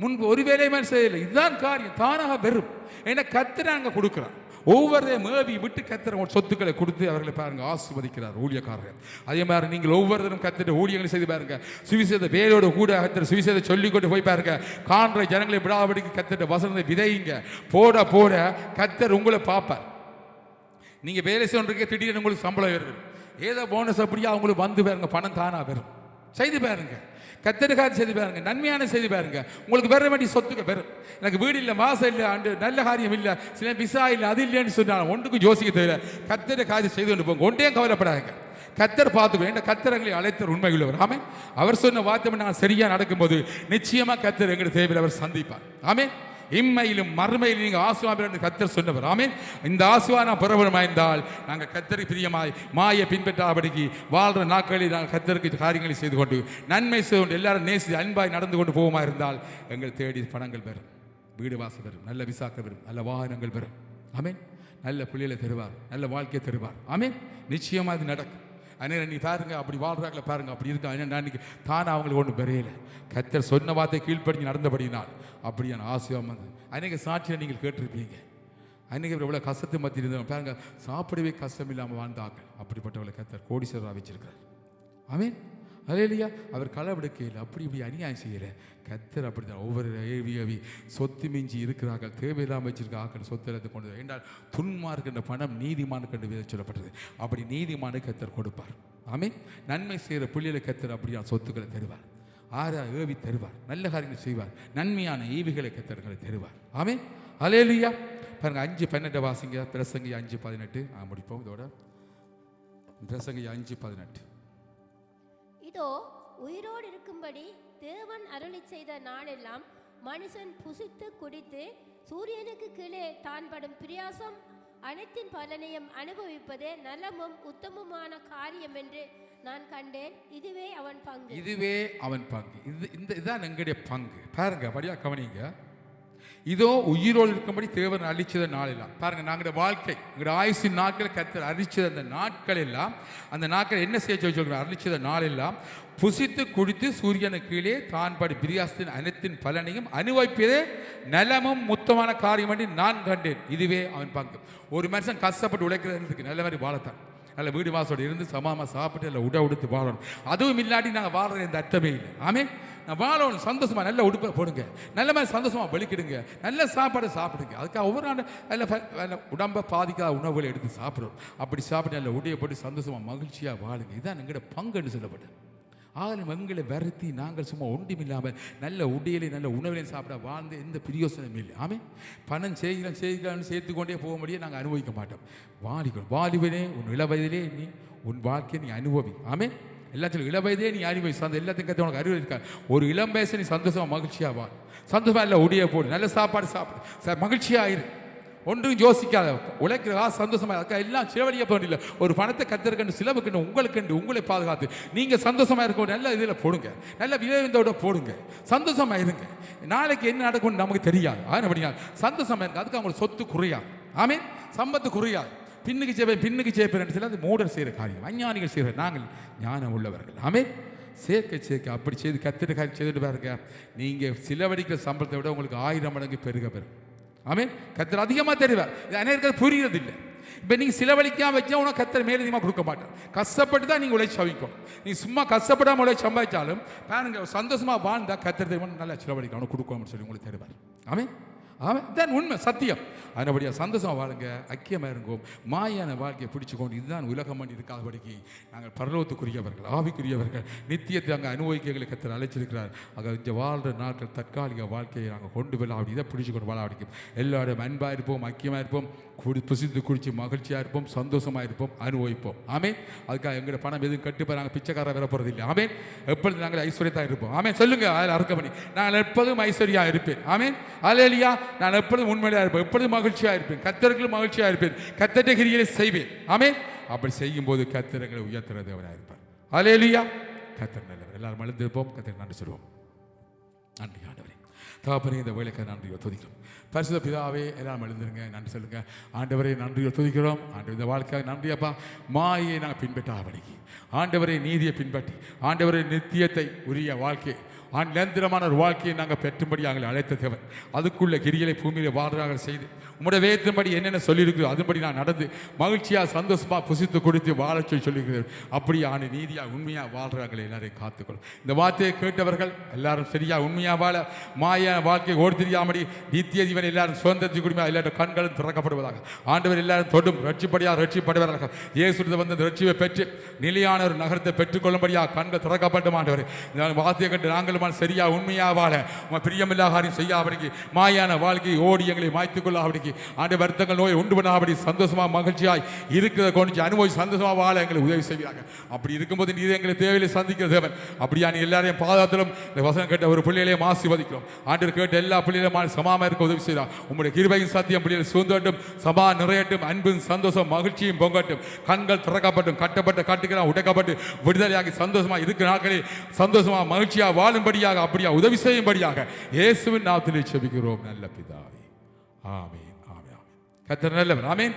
முன்பு ஒரு வேலையுமே செய்யலை. இதுதான் காரியம், தானாக வெறும். ஏன்னா கர்த்தரை அங்கே கொடுக்குறான், ஒவ்வொரு மேவி விட்டு கர்த்தர் சொத்துக்களை கொடுத்து அவர்களை பாருங்க ஆசீர்வதிக்கிறார் ஊழியக்காரர்கள். அதே மாதிரி நீங்கள் ஒவ்வொருத்தரும் கர்த்தருடைய ஊழியங்களை செய்து பாருங்க. சுவிசேஷ வேரோடு கூட கர்த்தர் சுவிசேஷத்தை சொல்லிக்கொண்டு போய் பாருங்க. காண்ற ஜனங்களை விடாபடிக்கு கர்த்தருடைய வசனத்தை விதையுங்க. போட போட கர்த்தர் உங்களை பார்ப்பார். நீங்க வேலை செய்யறதுக்கு திடீர்னு உங்களுக்கு சம்பளம் வருது, ஏதோ போனஸ் அப்படியா அவங்களுக்கு வந்து பாருங்க, பணம் தானா வரும். செய்து பாருங்க, கத்தருக்காக செய்து பாருங்க, நன்மையான செய்து பாருங்க, உங்களுக்கு வர வேண்டிய சொத்துக்கு பெறும். எனக்கு வீடு இல்லை, மாசம் இல்லை, அண்டு நல்ல காரியம் இல்லை, சில விசா இல்லை, அது இல்லைன்னு சொன்னாலும் ஒன்றுக்கும் யோசிக்க தெரியல. கத்தரை காரியம் செய்து கொண்டு போங்க, ஒன்றையும் கவலைப்படாதுங்க. கத்தர் பார்த்துக்கோ, என்ற கத்தரங்களை அழைத்தர் உண்மை உள்ளவர். ஆமே, அவர் சொன்ன வார்த்தை நாங்கள் சரியா நடக்கும்போது நிச்சயமா கத்தர் எங்களுடைய தேவையில் அவர் சந்திப்பார். ஆமே, இம்மையிலும் மறுமையிலும் நீங்கள் ஆசீர்வாதம் கத்தர் சொன்னவர். ஆமே, இந்த ஆசீர்வாதம் பெறவருமாயிருந்தால் நாங்கள் கத்தரை பிரியமாய் மாயை பின்பற்றாபடிக்கு வாழ்கிற நாட்களில் நாங்கள் கத்தருக்கு காரியங்களை செய்து கொண்டு நன்மை செய்து கொண்டு எல்லாரும் நேசி அன்பாய் நடந்து கொண்டு போவோமா இருந்தால் எங்கள் தேடி பணங்கள் பெறும், வீடு வாசல் பெறும், நல்ல விசாக்க பெறும், நல்ல வாகனங்கள் பெறும். ஆமேன், நல்ல பிள்ளைகளை தருவார், நல்ல வாழ்க்கையை தருவார். ஆமேன், நிச்சயமாக இது நடக்கும். அதனால் நீ பாருங்க, அப்படி வாழ்றாங்கள பாருங்க, அப்படி இருக்கா. நான் தானே அவங்களுக்கு ஒன்றும் பெறையில கத்தர் சொன்ன வார்த்தை கீழ்ப்படிஞ்சு நடந்தபடினால் அப்படியான ஆசையாக வந்து அன்றைக்கு சாட்சியை நீங்கள் கேட்டிருப்பீங்க. அன்றைக்கி எவ்வளோ கஷ்டத்தை மத்தியில் இருந்தோம் பாருங்க, சாப்பிடவே கஷ்டம் இல்லாமல் வாழ்ந்தார்கள். அப்படிப்பட்டவளை கத்தர் கோடீஸ்வரராக வச்சிருக்கிறார். ஆமேன், அதே இல்லையா, அவர் களவெடுக்கையில் அப்படி இப்படி அநியாயம் செய்யலை. கத்தர் அப்படி தான் ஒவ்வொரு ஏவி சொத்து மிஞ்சி இருக்கிறார்கள், தேவையில்லாமல் வச்சிருக்க ஆக்கள் சொத்து எடுத்து கொண்டு என்றால் துன்மார்க்கின்ற பணம் நீதிமானுக்கு என்று விதை சொல்லப்பட்டது. அப்படி நீதிமானை கத்தர் கொடுப்பார். ஆமேன், நன்மை செய்கிற பிள்ளைகளை கத்தர் அப்படியான சொத்துக்களை தருவார், ஆறா ஏவி தருவார், நல்ல காரியங்கள் செய்வார், நன்மையான ஈவிகளை கத்தர்களை தருவார். ஆமேன், அல்லேலூயா. பாருங்க 5:18 வாசிங்க. பிரசங்கி 5:18 முடிப்போம் இதோட. பிரசங்கி 5:18. இதோ உயிரோடு இருக்கும்படி தேவன் அருளி செய்த நாளெல்லாம் மனுஷன் புசித்து குடித்து சூரியனுக்கு கீழே தான் படும் பிரியாசம் அனைத்தின் பலனையும் அனுபவிப்பதே நலமும் உத்தமமான காரியம் என்று நான் கண்டேன். இதுவே அவன் பங்கு, இதுவே அவன் பங்கு. இதுதான் எங்களுடைய பங்கு. பாருங்க, படியா கவனிங்க. இதோ உயிரோடு இருக்கும்படி தேவன் அழிச்சத நாளெல்லாம் பாருங்க, நாங்களுடைய வாழ்க்கை, எங்களுடைய ஆயுசின் நாட்களை கத்தர் அழிச்சது. அந்த நாட்கள் எல்லாம், அந்த நாட்கள் என்ன செய்ய சொல்கிறோம், அழிச்சத நாளெல்லாம் புசித்து குடித்து சூரியனுக்கு கீழே தான் படி பிரியாசத்தின் அனைத்தின் பலனையும் அனுபவிப்பதே நலமும் முத்தமான காரியம் என்று நான் கண்டேன். இதுவே அவன் பங்கு. ஒரு மனுஷன் கஷ்டப்பட்டு உழைக்கிறதுக்கு நல்ல மாதிரி வாழத்தான், நல்ல வீடு வாசோடு இருந்து சமாமா சாப்பிட்டு நல்ல உடுத்து வாழணும். அதுவும் இல்லாட்டி நாங்கள் வாழ்கிற இந்த அர்த்தமே இல்லை. ஆமே, நான் வாழணும் சந்தோஷமாக, நல்ல உடுப்பை போடுங்க, நல்ல மாதிரி சந்தோஷமாக வெளிக்கிடுங்க, நல்ல சாப்பாடு சாப்பிடுங்க. அதுக்காக ஒவ்வொரு நாள் நல்ல உடம்பை பாதிக்காத உணவுகளை எடுத்து சாப்பிடணும். அப்படி சாப்பிட்டு நல்ல உடையை போட்டு சந்தோஷமாக மகிழ்ச்சியாக வாழுங்க. இதுதான் எங்களோட பங்குன்னு சொல்லப்பட்டது. ஆகலும் எங்களை வருத்தி நாங்கள் சும்மா ஒன்றுமில்லாமல் நல்ல உடையிலே நல்ல உணவிலையும் சாப்பிட வாழ்ந்து எந்த பிரியோசனமும் இல்லை. ஆமே, பணம் செய்கிறான்னு சேர்த்துக்கொண்டே போக முடியும், நாங்கள் அனுபவிக்க மாட்டோம். வாலிபனே, உன் இள வயதிலே நீ உன் வாழ்க்கையை நீ அனுபவி. ஆமென். எல்லாத்தையும் இள வயதே நீ அனுபவி. எல்லாத்தையும் கற்று உனக்கு அறிவு இருக்கா. ஒரு இளம் வயசு நீ சந்தோஷமாக மகிழ்ச்சியாக வா. சந்தோஷமாக இல்லை ஒடிய போடு, நல்ல சாப்பாடு சாப்பிடு, சார் மகிழ்ச்சியாக இரு. ஒன்றும் யோசிக்காத, உழைக்கிறதா சந்தோஷமாக இருக்கா. எல்லாம் சிலவழிய போகல. ஒரு பணத்தை கத்திருக்கண்டு சிலவுக்கண்டு உங்களுக்கண்டு உங்களை பாதுகாத்து நீங்கள் சந்தோஷமாக இருக்க நல்ல இதில் போடுங்க, நல்ல விளைவிந்தோட போடுங்க, சந்தோஷமாக இருங்க. நாளைக்கு என்ன நடக்கும்னு நமக்கு தெரியாது. அதனால் அப்படியா சந்தோஷமாக இருக்கு. அதுக்கு அவங்களுக்கு சொத்து குறையாது. ஆமென். சம்பத்து குறையாது. பின்னுக்கு செய்ப்பேன் சில அது மூடர் செய்கிற காரியம், அஞ்ஞானிகள் செய்கிற. நாங்கள் ஞானம் உள்ளவர்கள். ஆமென். சேர்க்க அப்படி செய்து கத்திர காரியம் செய்துட்டு பாருங்க. நீங்கள் சிலவழிக்கிற சம்பளத்தை விட உங்களுக்கு 1000 மடங்கு பெருக பெறும். ஆமென். கத்தர் அதிகமாக தெரிவார். இது அனைவருக்கு புரிகிறது இல்லை. இப்போ நீங்கள் சிலவழிக்காம வச்சா உனக்கு கத்தர் மேலதிகமாக கொடுக்க மாட்டார். கஷ்டப்பட்டு தான் நீங்கள் உழைச்சி சவிக்கும். நீங்கள் சும்மா கஷ்டப்படாமல் உழைச்சி சம்பாதிச்சாலும் பாருங்க, சந்தோஷமாக வாழ்ந்தா கத்தர் தெய்வம் நல்லா சிலவழிக்கணும் கொடுக்கணும்னு சொல்லி உங்களுக்கு தருவார். ஆமென். ஆமென். இதுதான் உண்மை, சத்தியம். அதனபடியாக சந்தோஷமாக வாழுங்க, ஐக்கியமாக இருங்கோம், மாயான வாழ்க்கையை பிடிச்சிக்கொண்டு இதுதான் உலகம் பண்ணி இருக்காதபடிக்கு நாங்கள் பரலோகத்துக்குரியவர்கள், ஆவிக்குரியவர்கள், நித்தியத்தை அங்கே அனுபவிக்கங்களை கத்தர் அழைச்சிருக்கிறார். அங்கே இங்கே வாழ்கிற நாட்கள் தற்காலிக வாழ்க்கையை நாங்கள் கொண்டு போய் அப்படி இதை பிடிச்சிக்கொண்டு வாழ பிடிக்கும். எல்லாரும் அன்பாக இருப்போம், ஐக்கியமாக இருப்போம், புசித்து குடிச்சு மகிழ்ச்சியாக இருப்போம், சந்தோஷமாக இருப்போம், அனுபவிப்போம். ஆமென். அதுக்காக எங்களோட பணம் எதுவும் கட்டுப்போ நாங்கள் பிச்சைக்காரர் வர போகிறது இல்லை. ஆமென். எப்பொழுது நாங்கள் ஐஸ்வர்யத்தான் இருப்போம். ஆமென். சொல்லுங்க, அதில் அறுக்க பண்ணி நான் எப்பொழுதும் ஐஸ்வர்யாக இருப்பேன். ஆமென். அல்லேலூயா. நான் எப்பொழுதும் உண்மையாக இருப்பேன், எப்பொழுதும் மகிழ்ச்சியாக இருப்பேன், கர்த்தருக்கு மகிழ்ச்சியாக இருப்பேன், கர்த்தருடைய கிரியைகளை செய்வேன். ஆமென். அப்படி செய்யும் போது கர்த்தர்களை உயர்த்துற தேவனாக இருப்பார். அல்லேலூயா. கர்த்தர் நல்லவர். எல்லாரும் எழுந்திருப்போம், கர்த்தருக்கு நன்றி சொல்லுவோம். நன்றி ஆண்டவரே. தகப்பனே, இந்த வேலைக்கு நன்றியை துதிக்கிறோம். பரிசுத்த பிதாவே, எல்லாம் எழுந்துருங்க, நன்றி சொல்லுங்க. ஆண்டவரே நன்றியை துதிக்கிறோம். ஆண்டவர் இந்த வாழ்க்கையாக நன்றியப்பா. மாயை நாங்கள் பின்பற்றாதபடிக்கு ஆண்டவரே நீதியை பின்பற்றி ஆண்டவரே நித்தியத்தை உரிய வாழ்க்கை நிரந்தரமான ஒரு வாழ்க்கையை நாங்கள் பெற்றும்படி நாங்கள் அழைத்த தேவன். அதுக்குள்ள கிரிகளை பூமியில் வாழ்றாக செய்து உங்களுடைய வேதத்தின்படி என்னென்ன சொல்லியிருக்கிறோம் அதுபடி நான் நடந்து மகிழ்ச்சியாக சந்தோஷமாக புசித்து கொடுத்து வாழ சொல்லியிருக்கிறேன். அப்படியான நீதியாக உண்மையாக வாழ்றார்கள். எல்லாரையும் காத்துக்கொள்ளும். இந்த வார்த்தையை கேட்டவர்கள் எல்லாரும் சரியாக உண்மையாக வாழ மாய வாழ்க்கையை ஓடி தெரியாமடி நித்திய ஜீவன் எல்லாரும் சுதந்திரத்தை குடிமையாக எல்லாரும் கண்களும் திறக்கப்படுவதாக ஆண்டவர் எல்லாரும் தொடும் ரட்சிப்படியாக ரட்சிப்படுவார்கள். இயேசு வந்து ரட்சிப்பை பெற்று நிலையான ஒரு நகரத்தை பெற்றுக்கொள்ளும்படியாக கண்கள் திறக்கப்படும். ஆண்டவர் இந்த வார்த்தையை கண்டு நாங்களும் சரியா உண்மையா வாழ பிரியமில்லா காரியம் செய்யாபடிக்கு மாயான வாழ்க்கையை ஓடி எங்களை மாய்த்துக் கொள்ளாபடிக்கு ஆண்டு வருத்தங்கள் நோய் உண்டு பண்ணாபடி சந்தோஷமா மகிழ்ச்சியாய் இருக்கிறத கொண்டு அனுபவிச்சு சந்தோஷமா வாழ எங்களை உதவி செய்வாங்க. அப்படி இருக்கும்போது நீ எங்களை தேவையில்லை சந்திக்கிற தேவன். அப்படியா நீ எல்லாரையும் பாதாத்திலும் இந்த வசனம் கேட்ட ஒரு பிள்ளைகளையும் ஆசீர்வதிக்கிறோம். ஆண்டு கேட்ட எல்லா பிள்ளைகளையும் சமாமா இருக்க உதவி செய்யலாம். உங்களுடைய கிருபையின் சத்தியம் பிள்ளைகள் சூழ்ந்தட்டும், சபா நிறையட்டும், அன்பும் சந்தோஷம் மகிழ்ச்சியும் பொங்கட்டும், கண்கள் திறக்கப்பட்டும், கட்டப்பட்ட கட்டுக்கெல்லாம் உடைக்கப்பட்டு விடுதலையாகி சந்தோஷமா இருக்கிற நாட்களில் சந்தோஷமா மகிழ்ச்சியா வாழும்படியாக அப்படியா உதவி செய்யும்படியாக இயேசுவின் நாமத்திலே ஜெபிக்கிறோம் நல்ல பிதாவே. ஆமென். ஆமென். கர்த்தர் நல்லவர். ஆமென்.